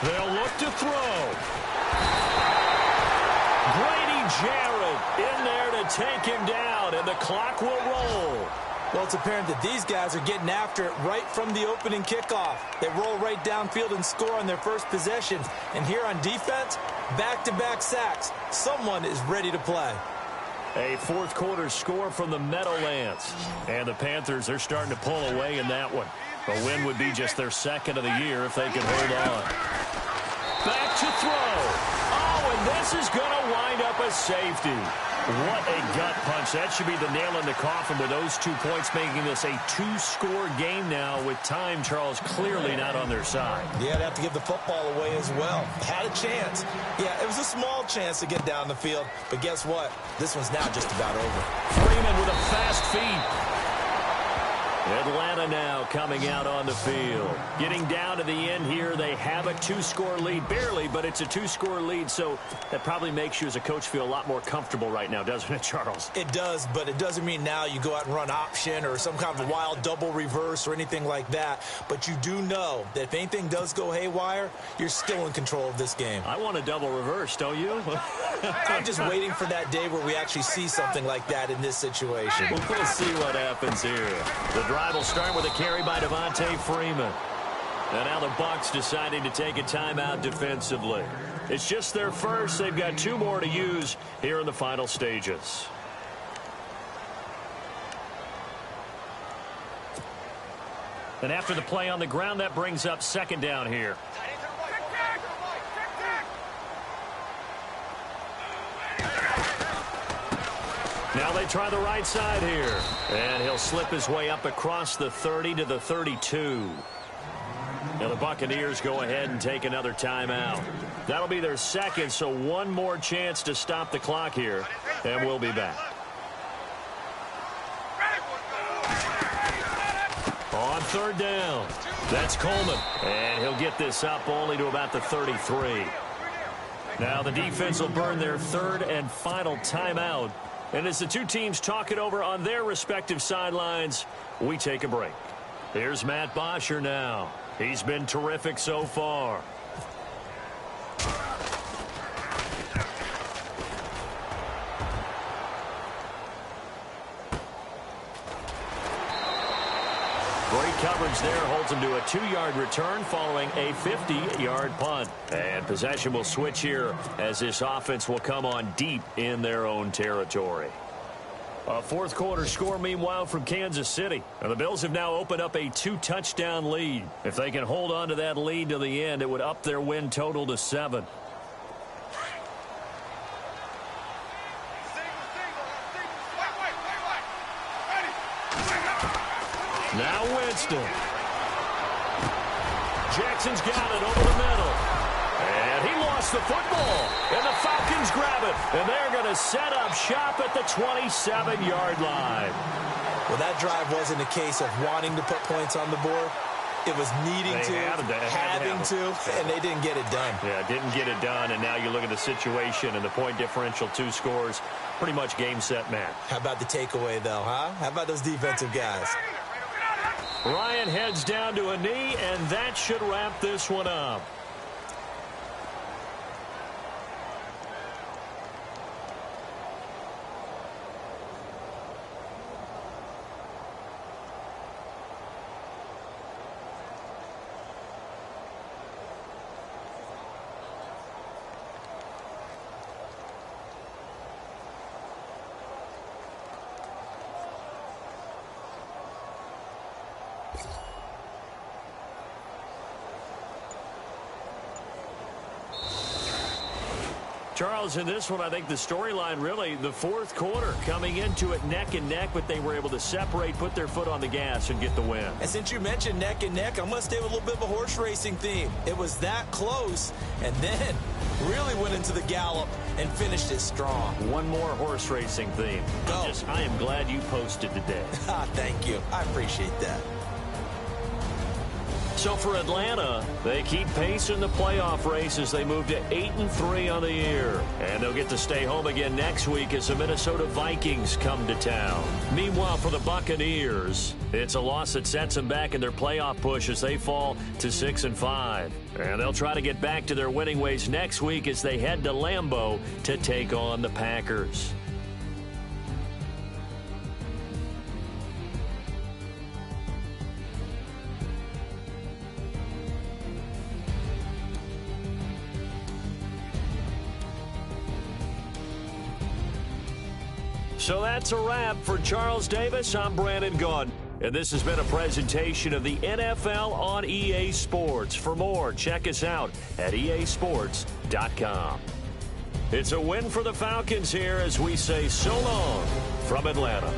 They'll look to throw. Grady Jarrett in there to take him down, and the clock will roll. Well, it's apparent that these guys are getting after it right from the opening kickoff. They roll right downfield and score on their first possession. And here on defense, back-to-back sacks. Someone is ready to play. A fourth quarter score from the Meadowlands. And the Panthers, they're starting to pull away in that one. A win would be just their 2nd of the year if they could hold on. Back to throw. Oh, and this is going to wind up a safety. What a gut punch. That should be the nail in the coffin with those 2 points, making this a 2-score game now with time, Charles, clearly not on their side. Yeah, they have to give the football away as well. Had a chance. Yeah, it was a small chance to get down the field, but guess what? This one's now just about over. Freeman with a fast feet. Atlanta now coming out on the field. Getting down to the end here, they have a 2-score lead. Barely, but it's a 2-score lead, so that probably makes you as a coach feel a lot more comfortable right now, doesn't it, Charles? It does, but it doesn't mean now you go out and run option or some kind of wild double reverse or anything like that. But you do know that if anything does go haywire, you're still in control of this game. I want a double reverse, don't you? I'm just waiting for that day where we actually see something like that in this situation. We'll see what happens here. The drive will start with a carry by Devontae Freeman. And now the Bucs deciding to take a timeout defensively. It's just their first. They've got 2 more to use here in the final stages. And after the play on the ground, that brings up 2nd down here. Now they try the right side here. And he'll slip his way up across the 30 to the 32. Now the Buccaneers go ahead and take another timeout. That'll be their 2nd, so 1 more chance to stop the clock here. And we'll be back. On 3rd down, that's Coleman. And he'll get this up only to about the 33. Now the defense will burn their 3rd and final timeout. And as the 2 teams talk it over on their respective sidelines, we take a break. Here's Matt Bosher now. He's been terrific so far. Great coverage there, holds them to a 2-yard return following a 50-yard punt. And possession will switch here as this offense will come on deep in their own territory. A fourth quarter score, meanwhile, from Kansas City. And the Bills have now opened up a 2-touchdown lead. If they can hold on to that lead to the end, it would up their win total to 7. Now Winston. Jackson's got it over the middle. And he lost the football. And the Falcons grab it. And they're going to set up shop at the 27-yard line. Well, that drive wasn't a case of wanting to put points on the board. It was needing to, having to, and they didn't get it done. Yeah, didn't get it done, and now you look at the situation and the point differential, 2 scores, pretty much game, set, match. How about the takeaway, though, huh? How about those defensive guys? Ryan heads down to a knee, and that should wrap this one up. Charles, in this one, I think the storyline really, the fourth quarter, coming into it neck and neck, but they were able to separate, put their foot on the gas, and get the win. And since you mentioned neck and neck, I'm going to stay with a little bit of a horse racing theme. It was that close, and then really went into the gallop and finished it strong. One more horse racing theme. Go. I am glad you posted today. Thank you. I appreciate that. So for Atlanta, they keep pace in the playoff race as they move to 8-3 on the year. And they'll get to stay home again next week as the Minnesota Vikings come to town. Meanwhile, for the Buccaneers, it's a loss that sets them back in their playoff push as they fall to 6-5. And they'll try to get back to their winning ways next week as they head to Lambeau to take on the Packers. So that's a wrap for Charles Davis. I'm Brandon Gaudin, and this has been a presentation of the NFL on EA Sports. For more, check us out at easports.com. It's a win for the Falcons here as we say so long from Atlanta.